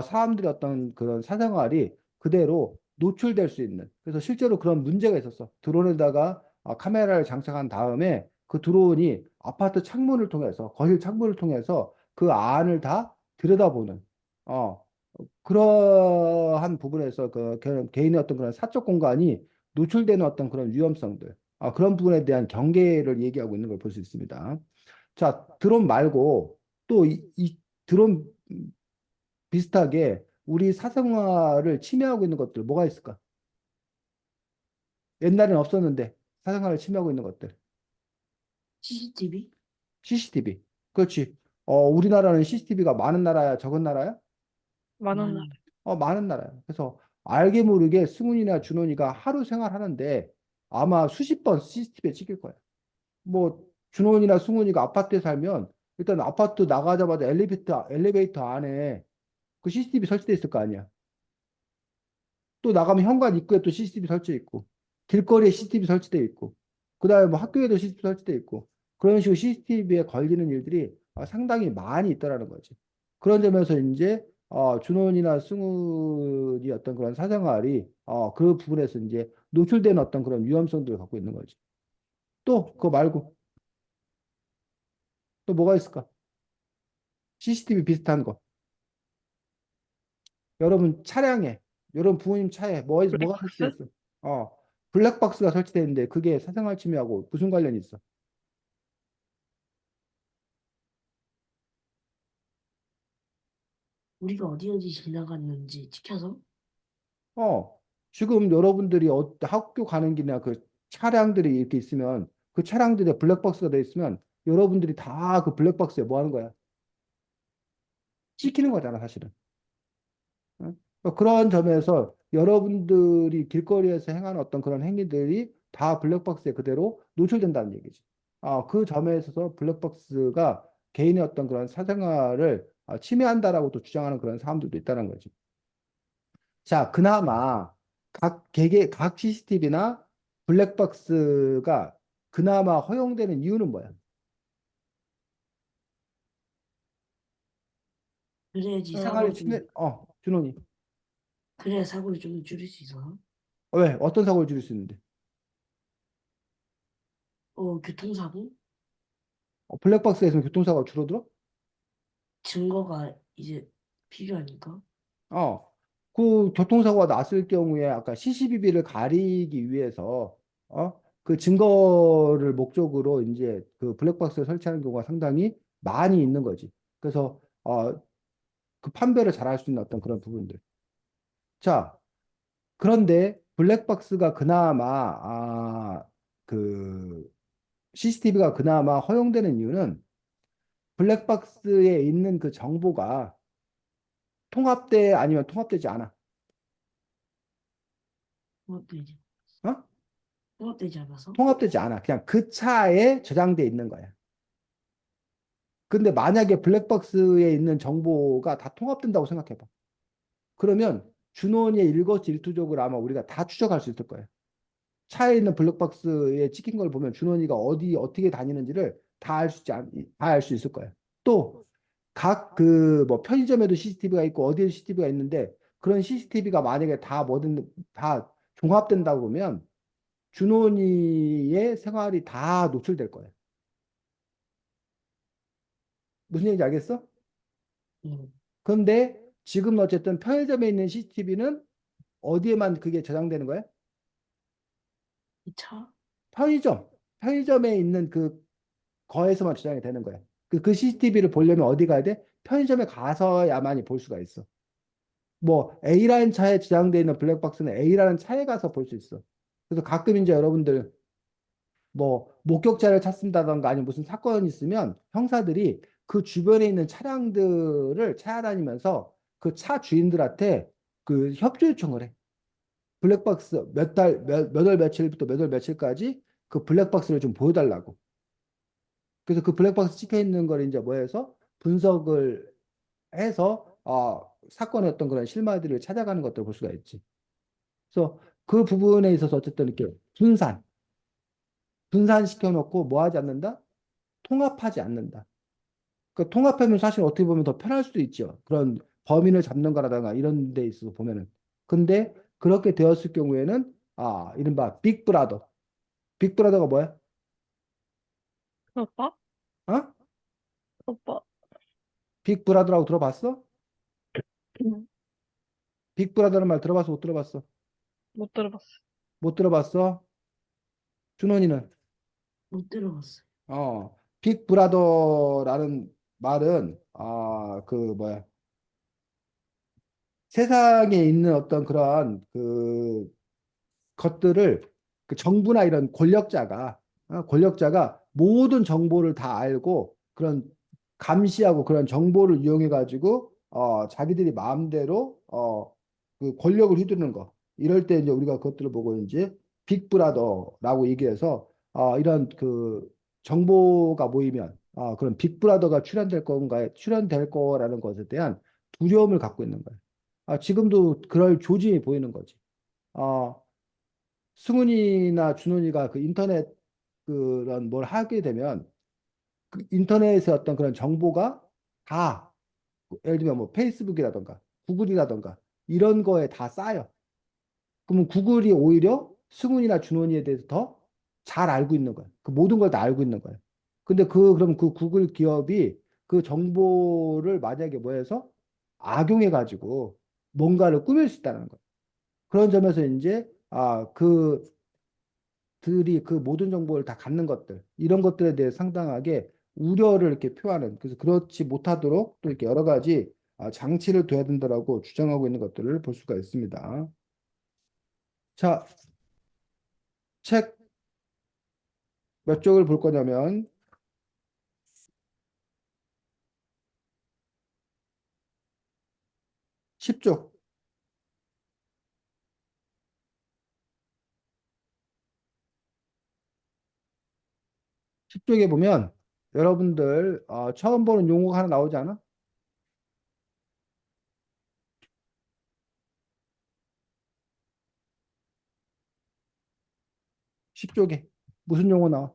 사람들의 어떤 그런 사생활이 그대로 노출될 수 있는, 그래서 실제로 그런 문제가 있었어. 드론에다가 카메라를 장착한 다음에 그 드론이 아파트 창문을 통해서, 거실 창문을 통해서 그 안을 다 들여다보는 어 그러한 부분에서 개인의 어떤 그런 사적 공간이 노출되는 어떤 그런 위험성들, 그런 부분에 대한 경계를 얘기하고 있는 걸 볼 수 있습니다. 자, 드론 말고 또 이 드론 비슷하게 우리 사생활을 침해하고 있는 것들 뭐가 있을까? 옛날엔 없었는데 사생활을 침해하고 있는 것들. CCTV? CCTV. 그렇지. 우리나라는 CCTV가 많은 나라야, 적은 나라야? 많은 날. 많은. 많은 나라야. 그래서 알게 모르게 승훈이나 준원이가 하루 생활하는데 아마 수십 번 CCTV에 찍힐 거야. 뭐 준원이나 승훈이가 아파트에 살면 일단 아파트 나가자마자 엘리베이터 안에 그 CCTV 설치돼 있을 거 아니야. 또 나가면 현관 입구에 또 CCTV 설치돼 있고, 길거리에 CCTV 설치돼 있고, 그다음에 뭐 학교에도 CCTV 설치돼 있고, 그런 식으로 CCTV에 걸리는 일들이 상당히 많이 있다라는 거지. 그런 점에서 이제 준원이나 승훈이 어떤 그런 사생활이 그 부분에서 이제 노출되는 어떤 그런 위험성들을 갖고 있는 거지. 또 그거 말고 또 뭐가 있을까? CCTV 비슷한 거. 여러분 차량에, 여러분 부모님 차에 뭐가 설치돼 블랙박스? 있어? 어, 블랙박스가 설치되어 있는데 그게 사생활 침해하고 무슨 관련이 있어? 우리가 어디 어디 지나갔는지 찍혀서? 어, 지금 여러분들이 학교 가는 길이나 그 차량들이 이렇게 있으면 그 차량들에 블랙박스가 돼 있으면 여러분들이 다 그 블랙박스에 뭐 하는 거야? 찍, 찍히는 거잖아, 사실은. 응? 그런 점에서 여러분들이 길거리에서 행하는 어떤 그런 행위들이 다 블랙박스에 그대로 노출된다는 얘기지. 그 점에 있어서 블랙박스가 개인의 어떤 그런 사생활을 침해한다라고 또 주장하는 그런 사람들도 있다는 거지. 자, 그나마 각 CCTV나 블랙박스가 그나마 허용되는 이유는 뭐야? 그래야지 사생활을 사고를 음, 침해, 좀, 준호니. 그래야 사고를 좀 줄일 수 있어서. 왜? 어떤 사고를 줄일 수 있는데? 교통사고? 블랙박스에 있으면 교통사고가 줄어들어? 증거가 이제 필요하니까. 어, 그 교통사고가 났을 경우에 아까 CCTV를 가리기 위해서 그 증거를 목적으로 이제 그 블랙박스를 설치하는 경우가 상당히 많이 있는 거지. 그래서 그 판별을 잘할 수 있는 어떤 그런 부분들. 자, 그런데 블랙박스가 그나마 그 CCTV가 그나마 허용되는 이유는 블랙박스에 있는 그 정보가 통합돼 아니면 통합되지 않아. 통합되지. 어? 통합되지 않아서? 통합되지 않아. 그냥 그 차에 저장돼 있는 거야. 근데 만약에 블랙박스에 있는 정보가 다 통합된다고 생각해봐. 그러면 준원이의 일거수일투족을 아마 우리가 다 추적할 수 있을 거예요. 차에 있는 블랙박스에 찍힌 걸 보면 준원이가 어디 어떻게 다니는지를 다 알 수 있을 거예요. 또 각 그 뭐 편의점에도 CCTV가 있고 어디에 CCTV가 있는데 그런 CCTV가 만약에 다 뭐든 다 종합된다고 보면 준원이의 생활이 다 노출될 거예요. 무슨 얘기인지 알겠어? 음, 그런데 지금 어쨌든 편의점에 있는 CCTV는 어디에만 그게 저장되는 거예요? 이 차? 편의점에 있는 그 거에서만 저장이 되는 거예요. 그 CCTV를 보려면 어디 가야 돼? 편의점에 가서야만이 볼 수가 있어. 뭐 A라는 차에 저장되어 있는 블랙박스는 A라는 차에 가서 볼 수 있어. 그래서 가끔 이제 여러분들 뭐 목격자를 찾는다던가 아니면 무슨 사건이 있으면 형사들이 그 주변에 있는 차량들을 찾아다니면서 그 차 주인들한테 그 협조 요청을 해. 블랙박스 몇 월 며칠부터 몇 월 며칠까지 그 블랙박스를 좀 보여달라고. 그래서 그 블랙박스 찍혀 있는 걸 이제 뭐 해서 분석을 해서 사건의 어떤 그런 실마리를 찾아가는 것들을 볼 수가 있지. 그래서 그 부분에 있어서 어쨌든 이렇게 분산시켜 놓고 뭐 하지 않는다? 통합하지 않는다. 그 통합하면 사실 어떻게 보면 더 편할 수도 있죠. 그런 범인을 잡는 거라든가 이런 데 있어서 보면은. 근데 그렇게 되었을 경우에는 이른바 빅브라더. 빅브라더가 뭐야? 오빠? 어? 오빠? 빅브라더라고 들어봤어? 음, 빅브라더라는 말 들어봤어? 못 들어봤어? 못 들어봤어. 못 들어봤어? 준원이는? 못 들어봤어요. 빅브라더라는 말은 그 뭐야? 세상에 있는 어떤 그러한 그 것들을 그 정부나 이런 권력자가 모든 정보를 다 알고 그런 감시하고 그런 정보를 이용해 가지고 자기들이 마음대로 그 권력을 휘두르는 거. 이럴 때 이제 우리가 그것들을 보고 이제 빅브라더라고 얘기해서 이런 그 정보가 모이면 그런 빅브라더가 출연될 거라는 것에 대한 두려움을 갖고 있는 거예요. 지금도 그럴 조짐이 보이는 거지. 어, 승훈이나 준훈이가 그 인터넷 그런 뭘 하게 되면 그 인터넷의 어떤 그런 정보가 다 예를 들면 뭐 페이스북이라던가 구글이라던가 이런 거에 다 쌓여. 그러면 구글이 오히려 승훈이나 준훈이에 대해서 더 잘 알고 있는 거야. 그 모든 걸 다 알고 있는 거야. 근데 그럼 그 구글 기업이 그 정보를 만약에 뭐 해서 악용해 가지고 뭔가를 꾸밀 수 있다는 거야. 그런 점에서 이제 들이 그 모든 정보를 다 갖는 것들, 이런 것들에 대해 상당하게 우려를 이렇게 표하는, 그래서 그렇지 못하도록 또 이렇게 여러 가지 장치를 둬야 된다라고 주장하고 있는 것들을 볼 수가 있습니다. 자, 책 몇 쪽을 볼 거냐면 10쪽, 10쪽에 보면 여러분들 처음 보는 용어가 하나 나오지 않아? 10쪽에 무슨 용어 나와?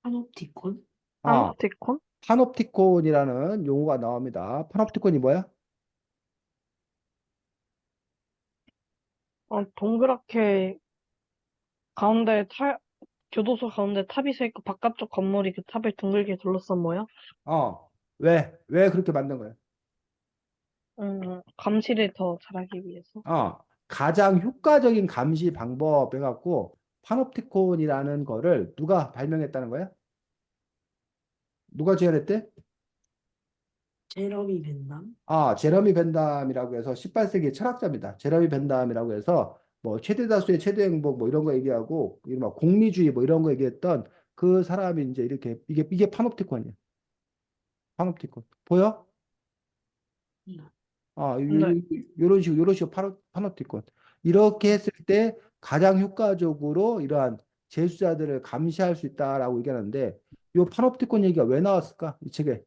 파놉티콘? 아, 파놉티콘? 파놉티콘이라는 용어가 나옵니다. 파놉티콘이 뭐야? 동그랗게 가운데 교도소 가운데 탑이 서 있고 바깥쪽 건물이 그 탑을 둥글게 둘러싼 모양? 왜 그렇게 만든 거야? 감시를 더 잘하기 위해서. 가장 효과적인 감시 방법 해갖고 파놉티콘이라는 거를 누가 발명했다는 거야? 누가 제안했대? 제러미 벤남? 제러미 벤담이라고 해서 18세기 철학자입니다. 제러미 벤담이라고 해서 뭐 최대 다수의 최대 행복 뭐 이런 거 얘기하고 이런 공리주의 뭐 이런 거 얘기했던 그 사람이 이제 이렇게 이게 파놉티콘이야. 파놉티콘 보여? 네. 네. 요런 식으로 파놉티콘. 이렇게 했을 때 가장 효과적으로 이러한 재수자들을 감시할 수 있다라고 얘기하는데 요 파놉티콘 얘기가 왜 나왔을까? 이 책에.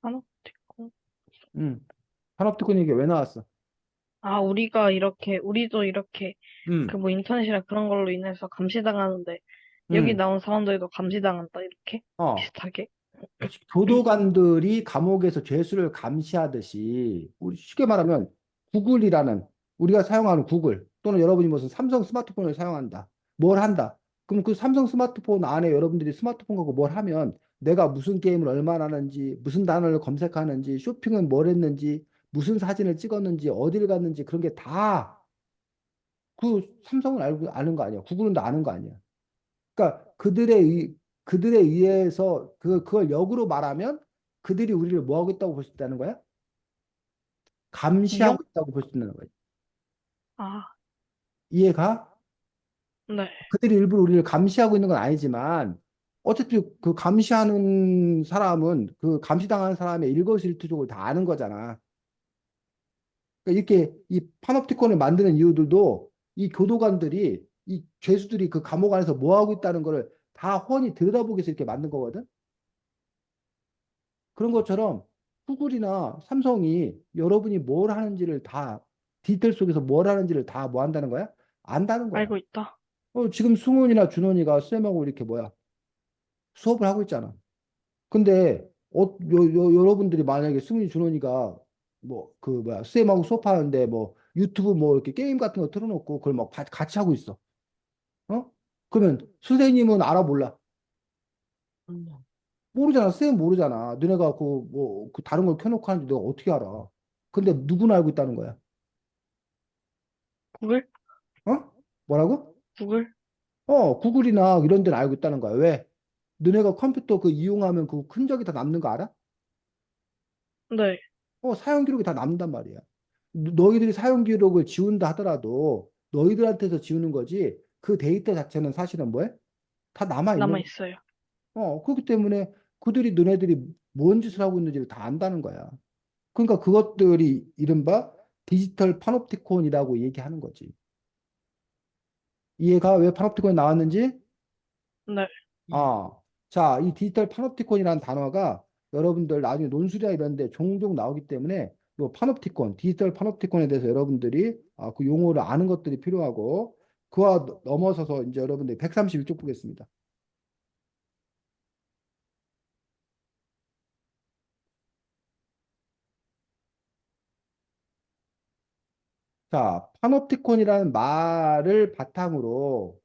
파놉티콘. 음. 파놉티콘 얘기가 왜 나왔어? 아, 우리도 이렇게, 그 음. 뭐 인터넷이나 그런 걸로 인해서 감시당하는데, 여기 음. 나온 사람들도 감시당한다, 이렇게? 어. 비슷하게? 그렇지. 교도관들이 감옥에서 죄수를 감시하듯이 우리 쉽게 말하면 구글이라는 우리가 사용하는 구글 또는 여러분이 무슨 삼성 스마트폰을 사용한다. 뭘 한다. 그럼 그 삼성 스마트폰 안에 여러분들이 스마트폰 갖고 뭘 하면 내가 무슨 게임을 얼마나 하는지, 무슨 단어를 검색하는지, 쇼핑은 뭘 했는지, 무슨 사진을 찍었는지, 어디를 갔는지 그런 게 다 그 삼성은 알고 아는 거 아니야. 구글은 다 아는 거 아니야. 그러니까 그들에 의해서 그걸 역으로 말하면 그들이 우리를 뭐 하고 있다고 볼 수 있다는 거야? 감시하고 이용? 있다고 볼 수 있다는 거야. 아, 이해가? 네. 그들이 일부러 우리를 감시하고 있는 건 아니지만 어차피 그 감시하는 사람은 그 감시당하는 사람의 일거수일투족을 다 아는 거잖아. 그러니까 이렇게 이 파놉티콘을 만드는 이유들도 이 교도관들이 이 죄수들이 그 감옥 안에서 뭐 하고 있다는 거를 다 훤히 들여다보기 위해서 이렇게 만든 거거든. 그런 것처럼 구글이나 삼성이 여러분이 뭘 하는지를 다 디테일 속에서 뭘 하는지를 다 뭐 한다는 거야? 안다는 거야. 알고 있다. 지금 승훈이나 준원이가 쌤하고 이렇게 뭐야 수업을 하고 있잖아. 근데 여러분들이 만약에 승훈이 준원이가 뭐 그 뭐야 쌤하고 수업하는데 뭐 유튜브 뭐 이렇게 게임 같은 거 틀어놓고 그걸 막 같이 하고 있어. 어? 그러면 선생님은 알아 몰라? 음. 모르잖아. 쌤 모르잖아. 너네가 그 다른 걸 켜놓고 하는지 내가 어떻게 알아? 근데 누구는 알고 있다는 거야. 구글? 어? 뭐라고? 구글? 구글이나 이런 데는 알고 있다는 거야. 왜? 너네가 컴퓨터 그 이용하면 그 흔적이 다 남는 거 알아? 네. 사용 기록이 다 남는단 말이야. 너희들이 사용 기록을 지운다 하더라도 너희들한테서 지우는 거지 그 데이터 자체는 사실은 뭐해? 다 남아 있는 거야. 남아있어요. 그렇기 때문에 그들이 너네들이 뭔 짓을 하고 있는지를 다 안다는 거야. 그러니까 그것들이 이른바 디지털 파놉티콘이라고 얘기하는 거지. 이해가 왜 파놉티콘이 나왔는지? 네. 아, 자, 이 디지털 파놉티콘이라는 단어가 여러분들 나중에 논술이나 이런 데 종종 나오기 때문에 이 파놉티콘, 디지털 파놉티콘에 대해서 여러분들이 그 용어를 아는 것들이 필요하고 그와 넘어서서 이제 여러분들이 131쪽 보겠습니다. 자, 파놉티콘이라는 말을 바탕으로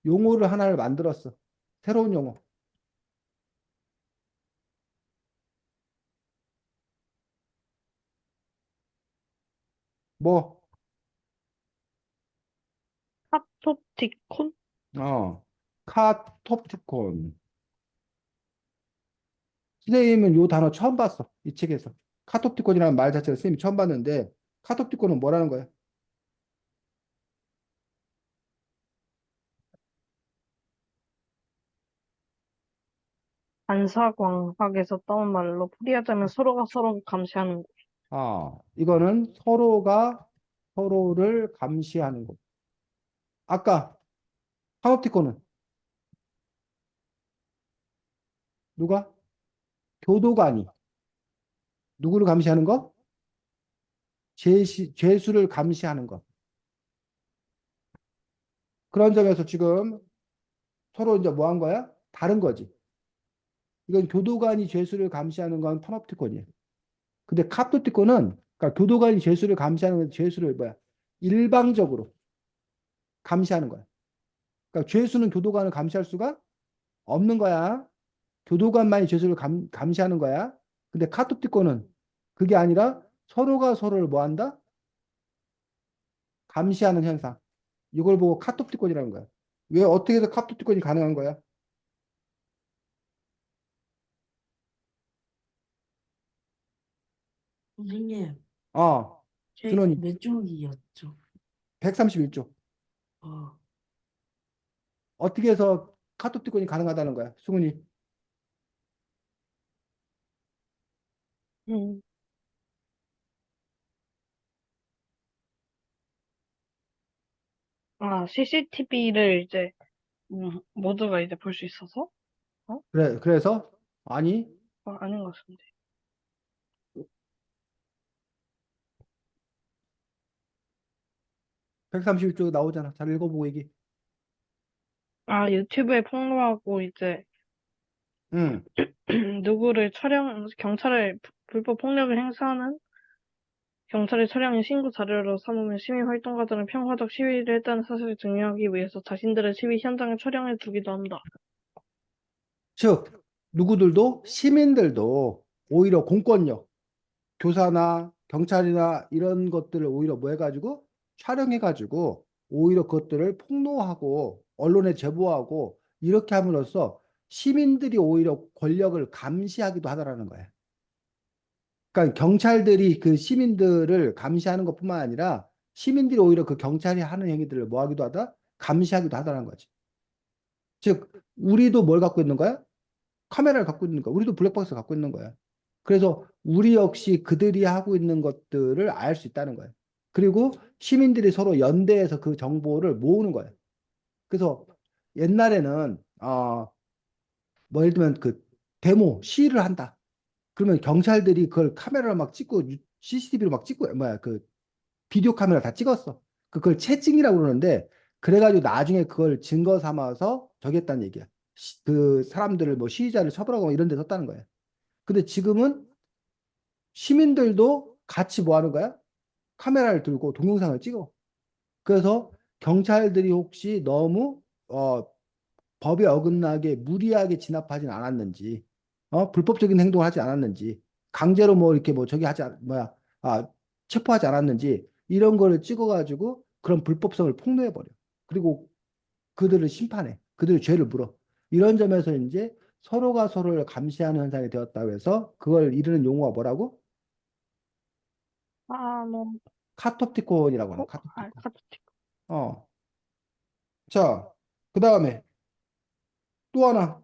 용어를 하나를 만들었어. 새로운 용어. 뭐, 핫토티콘? 카톱티콘. 선생님은 요 단어 처음 봤어. 이 책에서. 카톱티콘이라는 말 자체를 선생님이 처음 봤는데, 카톱티콘은 뭐라는 거야? 반사광학에서 따온 말로 풀이하자면 서로가 서로 감시하는 거. 이거는 서로가 서로를 감시하는 거. 아까 카톱티콘은 누가? 교도관이. 누구를 감시하는 거? 죄수를 감시하는 거. 그런 점에서 지금 서로 이제 뭐 한 거야? 다른 거지. 이건 교도관이 죄수를 감시하는 건 파놉티콘이에요. 근데 카토티콘은 그러니까 교도관이 죄수를 감시하는 건 죄수를 뭐야? 일방적으로 감시하는 거야. 그러니까 죄수는 교도관을 감시할 수가 없는 거야. 교도관만이 죄수를 감시하는 거야. 근데 카토티콘은 그게 아니라 서로가 서로를 뭐 한다? 감시하는 현상. 이걸 보고 카토티콘이라는 거야. 왜 어떻게 해서 카토티콘이 가능한 거야? 선생님, 어, 책 준원이 몇 쪽이었죠? 131조. 어, 어떻게 해서 카토티콘이 가능하다는 거야? 승훈이. 음, CCTV를 이제, 모두가 이제 볼 수 있어서? 어? 그래서 아니 아닌 것 같은데. 132쪽에 나오잖아. 잘 읽어보고 얘기. 유튜브에 폭로하고 이제, 응. 누구를 경찰을 불법 폭력을 행사하는 경찰의 차량이 신고 자료로 삼으면 시민 활동가들은 평화적 시위를 했다는 사실을 증명하기 위해서 자신들의 시위 현장에 촬영해 두기도 한다. 즉 누구들도 시민들도 오히려 공권력, 교사나 경찰이나 이런 것들을 오히려 뭐 해가지고 촬영해가지고 오히려 그것들을 폭로하고 언론에 제보하고 이렇게 함으로써 시민들이 오히려 권력을 감시하기도 하더라는 거예요. 그러니까 경찰들이 그 시민들을 감시하는 것뿐만 아니라 시민들이 오히려 그 경찰이 하는 행위들을 뭐 하기도 하다? 감시하기도 하다는 거지. 즉, 우리도 뭘 갖고 있는 거야? 카메라를 갖고 있는 거야. 우리도 블랙박스를 갖고 있는 거야. 그래서 우리 역시 그들이 하고 있는 것들을 알 수 있다는 거예요. 그리고 시민들이 서로 연대해서 그 정보를 모으는 거예요. 그래서 옛날에는 뭐 예를 들면 그 데모 시위를 한다. 그러면 경찰들이 그걸 카메라로 막 찍고 CCTV로 막 찍고 뭐야 그 비디오 카메라 다 찍었어. 그걸 채찍이라고 그러는데 그래가지고 나중에 그걸 증거 삼아서 저기 했다는 얘기야. 그 사람들을 뭐 시위자를 처벌하고 이런 데 썼다는 거야. 근데 지금은 시민들도 같이 뭐 하는 거야? 카메라를 들고 동영상을 찍어. 그래서 경찰들이 혹시 너무 법에 어긋나게 무리하게 진압하진 않았는지, 불법적인 행동을 하지 않았는지, 강제로 뭐 이렇게 뭐 저기 뭐야, 아, 체포하지 않았는지, 이런 거를 찍어가지고 그런 불법성을 폭로해버려. 그리고 그들을 심판해. 그들의 죄를 물어. 이런 점에서 이제 서로가 서로를 감시하는 현상이 되었다고 해서 그걸 이르는 용어가 뭐라고? 뭐, 카톱티콘이라고 하는 카톱티콘. 카톡. 어. 자, 그 다음에 또 하나.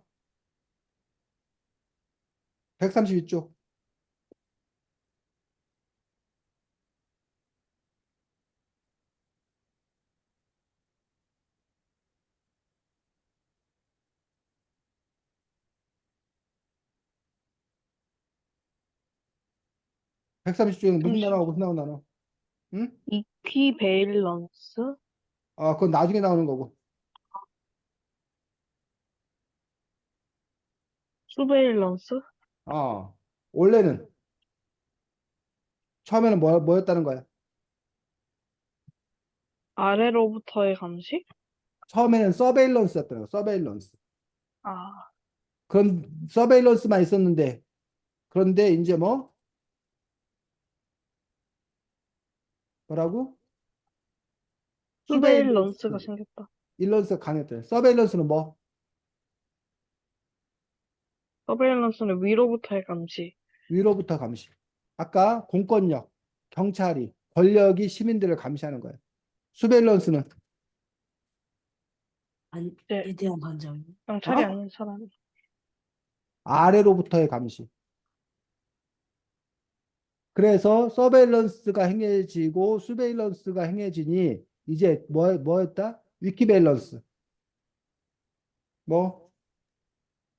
132쪽. 130쪽에는 무슨 단어가 무슨 단어 나눠? 응? 이퀴베일런스? 그건 나중에 나오는 거고. 수베일런스? 어. 원래는 처음에는 뭐였다는 거야? 아래로부터의 감시? 처음에는 서베일런스였다는 거야. 서베일런스. 아, 그럼 서베일런스만 있었는데 그런데 이제 뭐라고? 수베일런스. 수베일런스가 생겼다. 일런스가 강했대. 서베일런스는 뭐? 서베일런스는 위로부터의 감시. 위로부터 감시. 아까 공권력, 경찰이, 권력이 시민들을 감시하는 거예요. 수베일런스는 이제 안에 대한 관점이. 경찰이 어? 아닌 사람이. 아래로부터의 감시. 그래서 서베일런스가 행해지고 수베일런스가 행해지니 이제 뭐였다? 위키밸런스. 뭐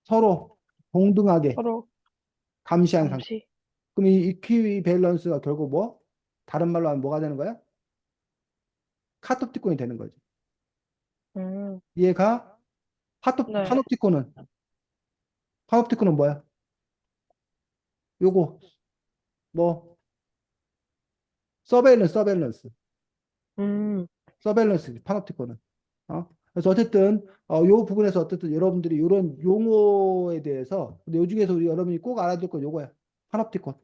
서로 동등하게 서로 감시하는 상태. 감시. 그럼 이 이퀴밸런스가 결국 뭐? 다른 말로 하면 뭐가 되는 거야? 카톱티콘이 되는 거지. 음, 이해가? 네. 파놉티콘은 뭐야? 요거 뭐 서베일런스 음, 파놉티콘은 그래서 어쨌든 요 부분에서 어쨌든 여러분들이 이런 용어에 대해서 근데 요 중에서 여러분이 꼭 알아둘 건 요거야 파놉티콘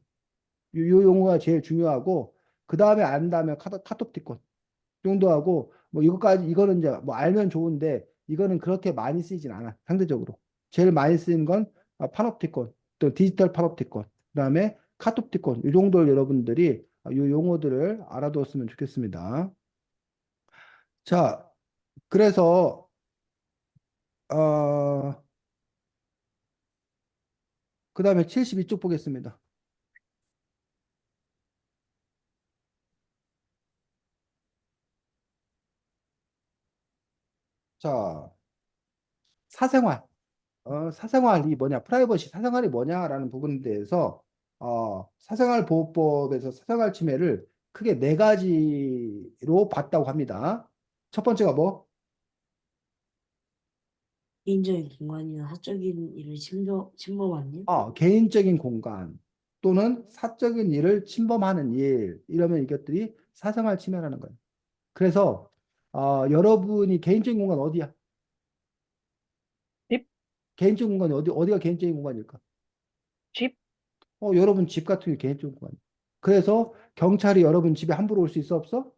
요 용어가 제일 중요하고 그 다음에 안다면 카톱티콘 정도하고 뭐 이거까지 이거는 이제 뭐 알면 좋은데 이거는 그렇게 많이 쓰이진 않아 상대적으로 제일 많이 쓰이는 건 파놉티콘 또 디지털 파놉티콘 그다음에 카톱티콘 이 정도를 여러분들이 요 용어들을 알아두었으면 좋겠습니다. 자, 그래서 그다음에 72쪽 보겠습니다. 자, 사생활. 사생활이 뭐냐, 프라이버시, 사생활이 뭐냐라는 부분에 대해서 사생활 보호법에서 사생활 침해를 크게 네 가지로 봤다고 합니다. 첫 번째가 뭐? 개인적인 공간이나 사적인 일을 침범한 일? 개인적인 공간 또는 사적인 일을 침범하는 일, 이러면 이것들이 사생활 침해라는 거예요. 그래서 여러분이 개인적인 공간 어디야? 집? 개인적인 공간이 어디가 개인적인 공간일까? 집? 여러분 집 같은 게 개인적인 공간. 그래서 경찰이 여러분 집에 함부로 올 수 있어 없어?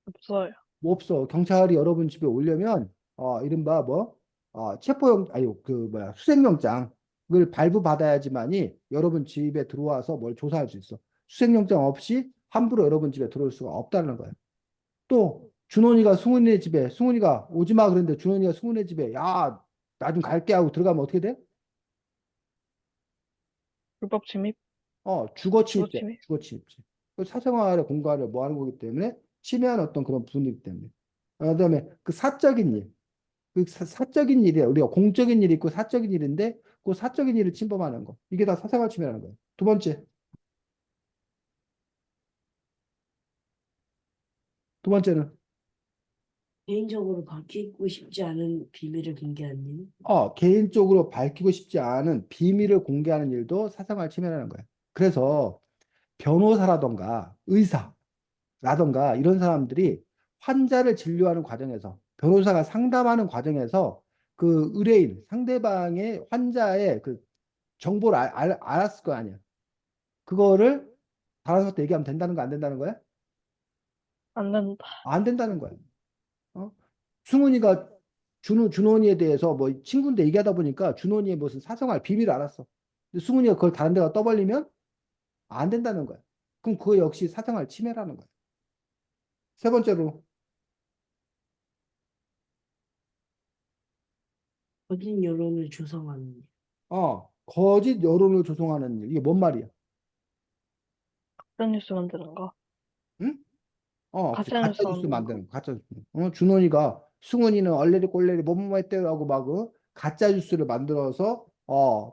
없어요. 뭐 없어. 경찰이 여러분 집에 오려면 이른바 뭐 체포영 아니 그 뭐야 수색영장을 발부받아야지만이 여러분 집에 들어와서 뭘 조사할 수 있어. 수색영장 없이 함부로 여러분 집에 들어올 수가 없다는 거야. 또 준원이가 승훈이네 집에 승훈이가 오지 마 그랬는데 준원이가 승훈이네 집에 야 나 좀 갈게 하고 들어가면 어떻게 돼? 불법 침입? 주거 주거 침입죄, 침입? 주거 침입죄. 그 사생활의 공간을 뭐 하는 거기 때문에 침해하는 어떤 그런 부분이기 때문에. 그다음에 그 사적인 일, 그 사적인 일이야. 우리가 공적인 일이 있고 사적인 일인데 그 사적인 일을 침범하는 거. 이게 다 사생활 침해라는 거예요. 두 번째, 두 번째는 개인적으로 밝히고 싶지 않은 비밀을 공개한 일? 개인적으로 밝히고 싶지 않은 비밀을 공개하는 일도 사생활 침해라는 거예요. 그래서 변호사라던가 의사라던가 이런 사람들이 환자를 진료하는 과정에서 변호사가 상담하는 과정에서 그 의뢰인 상대방의 환자의 그 정보를 알았을 거 아니야. 그거를 다른 사람한테 얘기하면 된다는 거 안 된다는 거야? 안 된다. 안 된다는 거야. 어? 승훈이가 준원이에 대해서 뭐 친구인데 얘기하다 보니까 준원이의 무슨 사생활 비밀을 알았어. 근데 승훈이가 그걸 다른 데가 떠벌리면 안 된다는 거야. 그럼 그거 역시 사생활 침해라는 거야. 세 번째로, 거짓 여론을 조성하는 일. 거짓 여론을 조성하는 일. 이게 뭔 말이야? 가짜뉴스 만드는 거. 응? 그치. 가짜 가짜뉴스 뉴스 만드는 거. 만드는 거, 가짜 뉴스. 준원이가 승훈이는 얼레리 꼴레리 뭐뭐 했대라고 막 가짜 뉴스를 만들어서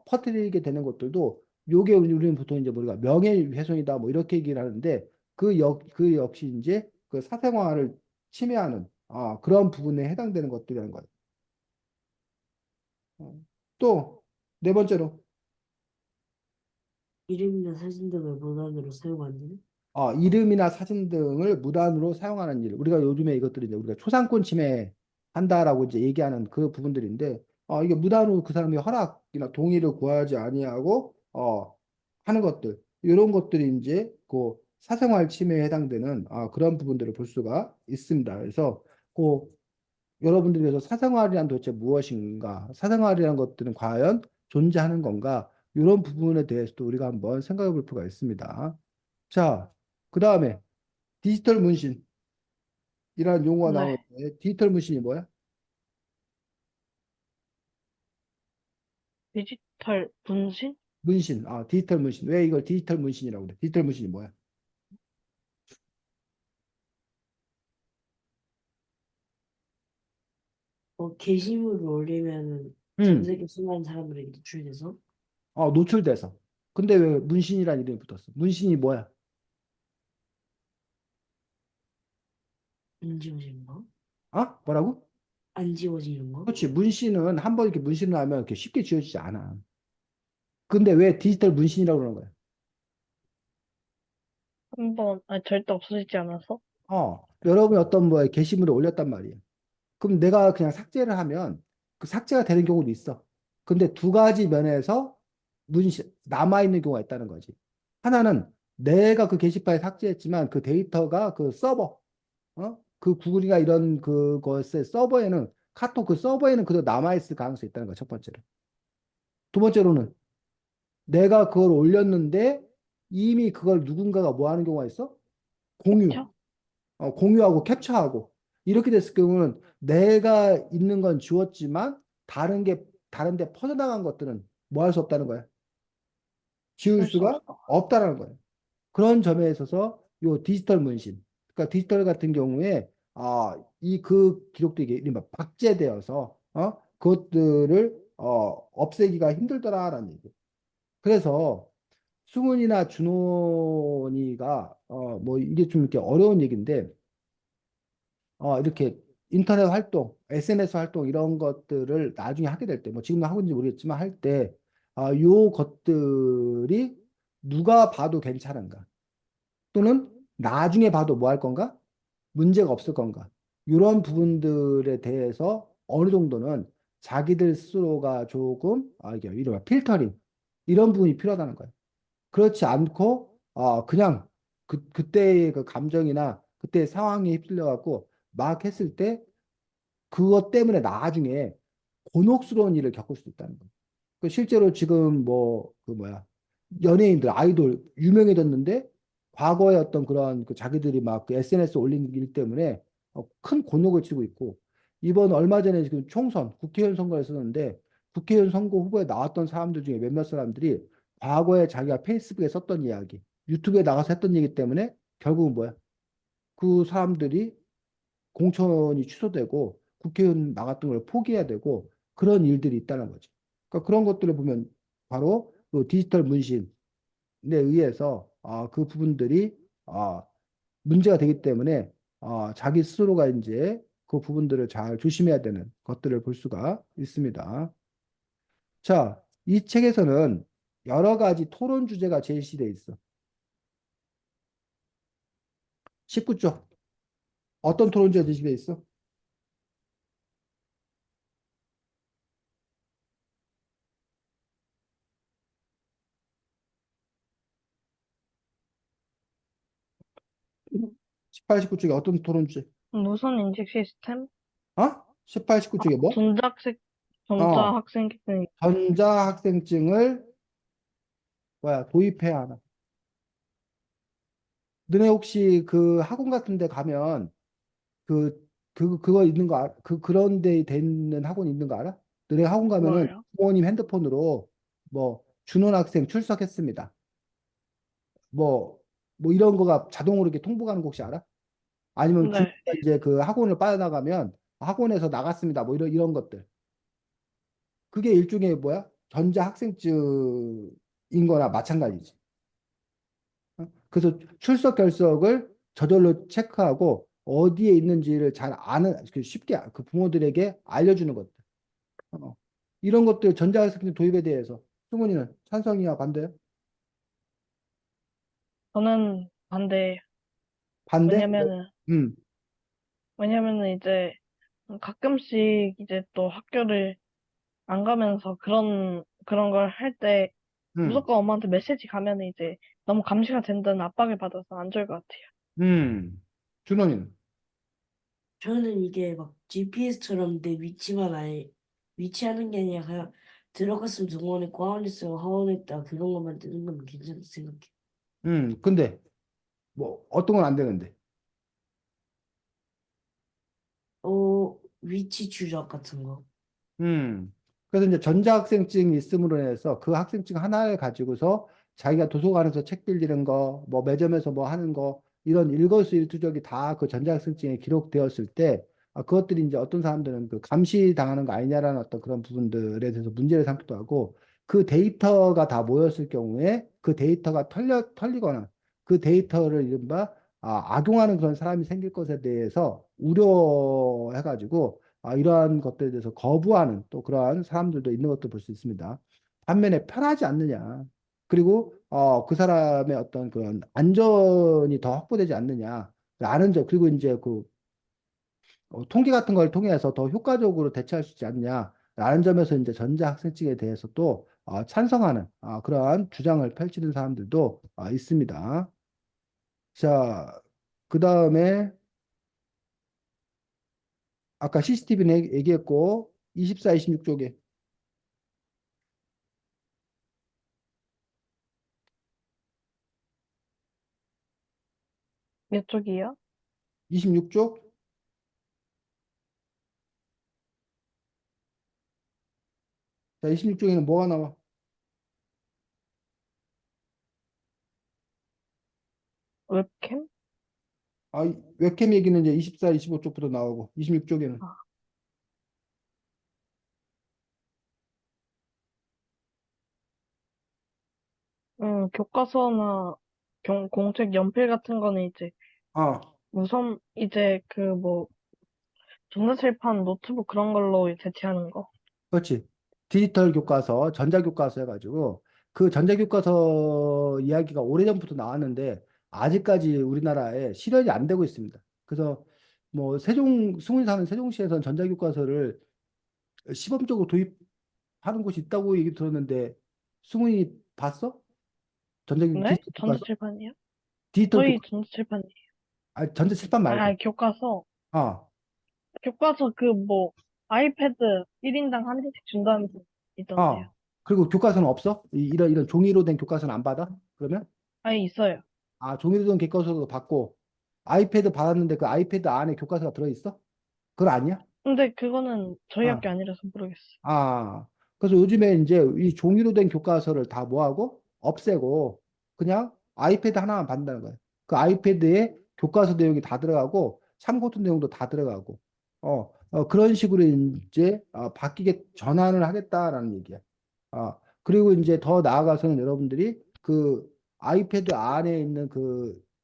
퍼뜨리게 되는 것들도 요게 우리는 보통 이제 우리가 명예훼손이다 뭐 이렇게 얘기를 하는데 그 역시 이제 그 사생활을 침해하는 그런 부분에 해당되는 것들이라는 거예요. 또 네 번째로 이름이나 사진 등을 무단으로 사용한 일? 이름이나 사진 등을 무단으로 사용하는 일. 우리가 요즘에 이것들이 이제 우리가 초상권 침해한다라고 이제 얘기하는 그 부분들인데, 이게 무단으로 그 사람의 허락이나 동의를 구하지 아니하고, 하는 것들. 이런 것들이 이제 그 사생활 침해에 해당되는 그런 부분들을 볼 수가 있습니다. 그래서 그 여러분들이 그래서 사생활이란 도대체 무엇인가? 사생활이란 것들은 과연 존재하는 건가? 이런 부분에 대해서도 우리가 한번 생각해 볼 필요가 있습니다. 자, 그 다음에 디지털 문신이라는 용어가 네. 나오는데 디지털 문신이 뭐야? 디지털 분신? 문신, 디지털 문신. 왜 이걸 디지털 문신이라고 그래? 디지털 문신이 뭐야? 게시물을 올리면은 전 음, 세계 수많은 사람들에게 노출돼서 노출돼서. 근데 왜 문신이라는 이름이 붙었어? 문신이 뭐야? 안 지워지는 거? 뭐라고? 안 지워지는 거? 그렇지. 문신은 한 번 이렇게 문신을 하면 이렇게 쉽게 지워지지 않아. 근데 왜 디지털 문신이라고 그러는 거야? 절대 없어지지 않아서? 여러분이 어떤 뭐 게시물을 올렸단 말이에요. 그럼 내가 그냥 삭제를 하면 그 삭제가 되는 경우도 있어. 근데 두 가지 면에서 남아있는 경우가 있다는 거지. 하나는 내가 그 게시판에 삭제했지만 그 데이터가 그 서버, 그 구글이나 이런 그것의 서버에는 카톡 그 서버에는 그대로 남아있을 가능성이 있다는 거야, 첫 번째로. 두 번째로는 내가 그걸 올렸는데 이미 그걸 누군가가 뭐 하는 경우가 있어? 공유. 그쵸? 공유하고 캡처하고 이렇게 됐을 경우는 내가 있는 건 지웠지만 다른 데 퍼져나간 것들은 뭐 할 수 없다는 거야. 지울 쓸 수 수가 없어. 없다는 거예요. 그런 점에 있어서 요 디지털 문신, 그러니까 디지털 같은 경우에 이 그 기록들이 이른바 박제되어서 그것들을 없애기가 힘들더라라는 얘기. 그래서 승훈이나 준원이가 뭐 이게 좀 이렇게 어려운 얘기인데 이렇게 인터넷 활동, SNS 활동 이런 것들을 나중에 하게 될 때, 뭐 지금도 하고 있는지 모르겠지만 할 때, 요 것들이 누가 봐도 괜찮은가? 또는 나중에 봐도 뭐 할 건가? 문제가 없을 건가? 이런 부분들에 대해서 어느 정도는 자기들 스스로가 조금, 이게 이런 필터링, 이런 부분이 필요하다는 거예요. 그렇지 않고 그냥 그때의 그 감정이나 그때의 상황에 휩쓸려 갖고 막 했을 때 그것 때문에 나중에 곤혹스러운 일을 겪을 수도 있다는 거예요. 그 실제로 지금 뭐 그 뭐야 연예인들 아이돌 유명해졌는데 과거에 어떤 그런 그 자기들이 막 그 SNS 올린 일 때문에 큰 곤욕을 치고 있고 이번 얼마 전에 지금 총선 국회의원 선거를 했었는데 국회의원 선거 후보에 나왔던 사람들 중에 몇몇 사람들이 과거에 자기가 페이스북에 썼던 이야기 유튜브에 나가서 했던 얘기 때문에 결국은 뭐야 그 사람들이 공천이 취소되고 국회의원 나갔던 걸 포기해야 되고 그런 일들이 있다는 거죠. 그러니까 그런 것들을 보면 바로 그 디지털 문신에 의해서 그 부분들이 문제가 되기 때문에 자기 스스로가 이제 그 부분들을 잘 조심해야 되는 것들을 볼 수가 있습니다. 자, 이 책에서는 여러 가지 토론 주제가 제시되어 있어. 19쪽. 어떤 토론 주제가 제시되어 있어? 18, 19쪽에 어떤 토론 주제? 무선 인식 시스템? 18, 19쪽에 뭐? 전자식, 어, 전자학생 기능. 전자학생증을 도입해야 하나? 너네 혹시 그 학원 같은 데 가면 그거 있는 거 그런 데 돼 있는 학원 있는 거 알아? 너네 학원 가면은 뭐예요? 부모님 핸드폰으로 뭐 준원 학생 출석했습니다. 뭐, 뭐 이런 거가 자동으로 이렇게 통보가 하는 거 혹시 알아? 아니면 준 네. 이제 그 학원을 빠져나가면 학원에서 나갔습니다. 뭐 이런 것들. 그게 일종의 뭐야? 전자학생증인 거나 마찬가지지. 그래서 출석 결석을 저절로 체크하고 어디에 있는지를 잘 아는 쉽게 그 부모들에게 알려주는 것들. 어. 이런 것들 전자학생증 도입에 대해서 승훈이는 찬성이야 반대야? 저는 반대. 반대? 왜냐면은, 음, 왜냐면은 이제 가끔씩 이제 또 학교를 안 가면서 그런 걸 할 때 음, 무조건 엄마한테 메시지 가면은 이제 너무 감시가 된다는 압박을 받아서 안 좋을 것 같아요. 준호이는 저는 이게 막 GPS처럼 내 위치하는 게 아니라 그냥 들어갔으면 등원했고 하원했으면 하원했다 그런 것만 뜨는 건 괜찮다 생각해. 근데 뭐 어떤 건 안 되는데. 위치 추적 같은 거. 음. 그래서 이제 전자학생증이 있음으로 인해서 그 학생증 하나를 가지고서 자기가 도서관에서 책 빌리는 거, 뭐 매점에서 뭐 하는 거, 이런 일거수일투족이 다 그 전자학생증에 기록되었을 때, 그것들이 이제 어떤 사람들은 그 감시당하는 거 아니냐라는 어떤 그런 부분들에 대해서 문제를 삼기도 하고, 그 데이터가 다 모였을 경우에 그 데이터가 털리거나 그 데이터를 이른바 악용하는 그런 사람이 생길 것에 대해서 우려해가지고 이러한 것들에 대해서 거부하는 또 그러한 사람들도 있는 것도 볼 수 있습니다. 반면에 편하지 않느냐. 그리고 그 사람의 어떤 그런 안전이 더 확보되지 않느냐. 라는 점, 그리고 이제 그 통계 같은 걸 통해서 더 효과적으로 대처할 수 있지 않느냐. 라는 점에서 이제 전자학생증에 대해서 또 찬성하는 그러한 주장을 펼치는 사람들도 있습니다. 자, 그 다음에 아까 CCTV는 얘기했고 24, 26쪽에 몇 쪽이요? 26쪽 자, 26쪽에는 뭐가 나와? 웹캠? 웹캠 얘기는 이제 24, 25쪽부터 나오고 26쪽에는 아, 교과서나 공책 연필 같은 거는 이제 아, 우선 이제 그 뭐 전자칠판 노트북 그런 걸로 대체하는 거. 그렇지. 디지털 교과서, 전자교과서 해가지고 그 전자교과서 이야기가 오래전부터 나왔는데 아직까지 우리나라에 실현이 안 되고 있습니다. 그래서 뭐 승훈이 사는 세종시에서는 전자교과서를 시범적으로 도입하는 곳이 있다고 얘기 들었는데 승훈이 봤어? 네? 디지털 교과서? 전자칠판이요? 디지털 저희 교과서? 전자칠판이에요. 전자칠판 말고. 교과서. 아, 교과서 그 뭐 아이패드 1인당 한 개씩 준다는 거 있던데요. 아. 그리고 교과서는 없어? 이런 종이로 된 교과서는 안 받아? 그러면? 아예 있어요. 종이로 된 교과서도 받고 아이패드 받았는데 그 아이패드 안에 교과서가 들어있어? 그건 아니야? 근데 그거는 저희 아, 학교 아니라서 모르겠어요. 아. 그래서 요즘에 이제 이 종이로 된 교과서를 다 뭐하고 없애고 그냥 아이패드 하나만 받는다는 거예요. 그 아이패드에 교과서 내용이 다 들어가고 참고서 내용도 다 들어가고 그런 식으로 이제 바뀌게 전환을 하겠다라는 얘기야. 그리고 이제 더 나아가서는 여러분들이 그 아이패드 안에 있는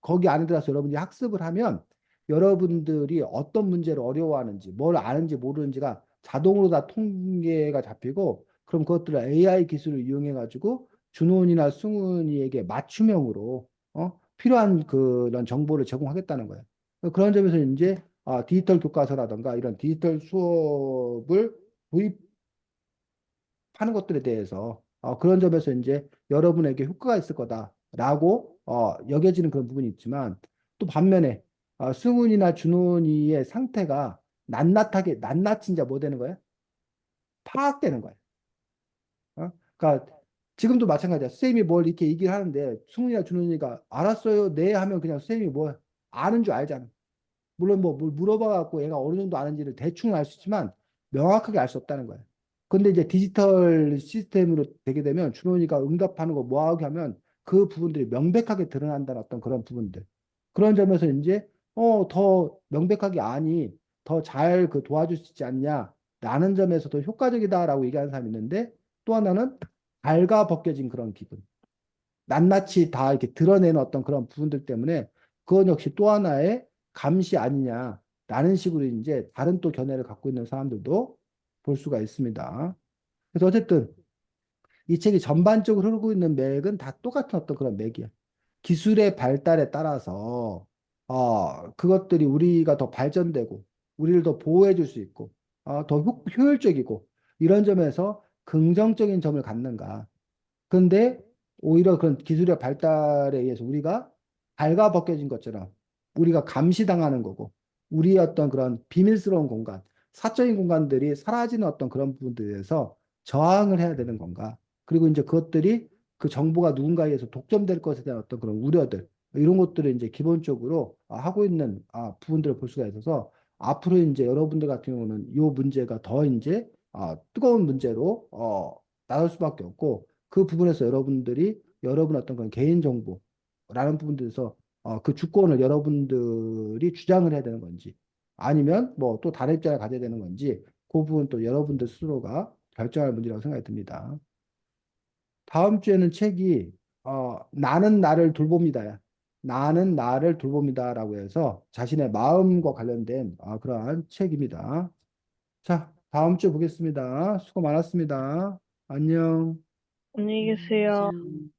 거기 안에 들어가서 여러분들이 학습을 하면 여러분들이 어떤 문제를 어려워하는지, 뭘 아는지 모르는지가 자동으로 다 통계가 잡히고, 그럼 그것들을 AI 기술을 이용해 가지고 준호은이나 승훈이에게 맞춤형으로 필요한 그런 정보를 제공하겠다는 거예요. 그런 점에서 이제 디지털 교과서라든가 이런 디지털 수업을 도입 하는 것들에 대해서 그런 점에서 이제 여러분에게 효과가 있을 거다라고 여겨지는 그런 부분이 있지만 또 반면에 승훈이나 준훈이의 상태가 낱낱이 이제 뭐 되는 거야? 파악되는 거야. 그러니까 지금도 마찬가지야. 선생님이 뭘 이렇게 얘기를 하는데 승훈이나 준훈이가 알았어요, 네 하면 그냥 선생님이 뭐 아는 줄 알잖아. 물론 뭐 뭘 물어봐갖고 얘가 어느 정도 아는지를 대충 알 수 있지만 명확하게 알 수 없다는 거예요. 근데 이제 디지털 시스템으로 되게 되면 준원이가 응답하는 거 뭐하게 하면 그 부분들이 명백하게 드러난다는 어떤 그런 부분들. 그런 점에서 이제 더 명백하게 아니 더 잘 그 도와줄 수 있지 않냐 라는 점에서 더 효과적이다라고 얘기하는 사람이 있는데 또 하나는 발가벗겨진 그런 기분. 낱낱이 다 이렇게 드러내는 어떤 그런 부분들 때문에 그건 역시 또 하나의 감시 아니냐라는 식으로 이제 다른 또 견해를 갖고 있는 사람들도 볼 수가 있습니다. 그래서 어쨌든 이 책이 전반적으로 흐르고 있는 맥은 다 똑같은 어떤 그런 맥이야. 기술의 발달에 따라서 그것들이 우리가 더 발전되고 우리를 더 보호해 줄 수 있고 더 효율적이고 이런 점에서 긍정적인 점을 갖는가. 근데 오히려 그런 기술의 발달에 의해서 우리가 발가벗겨진 것처럼 우리가 감시당하는 거고 우리의 어떤 그런 비밀스러운 공간, 사적인 공간들이 사라지는 어떤 그런 부분들에서 저항을 해야 되는 건가? 그리고 이제 그것들이 그 정보가 누군가에 의해서 독점될 것에 대한 어떤 그런 우려들 이런 것들을 이제 기본적으로 하고 있는 부분들을 볼 수가 있어서 앞으로 이제 여러분들 같은 경우는 이 문제가 더 이제 뜨거운 문제로 나올 수밖에 없고 그 부분에서 여러분들이 여러분 어떤 그런 개인 정보라는 부분들에서 그 주권을 여러분들이 주장을 해야 되는 건지 아니면 뭐 또 다른 입장을 가져야 되는 건지 그 부분 또 여러분들 스스로가 결정할 문제라고 생각이 듭니다. 다음 주에는 책이 나는 나를 돌봅니다야. 나는 나를 돌봅니다라고 해서 자신의 마음과 관련된 그러한 책입니다. 자, 다음 주에 보겠습니다. 수고 많았습니다. 안녕. 안녕히 계세요. 안녕하세요.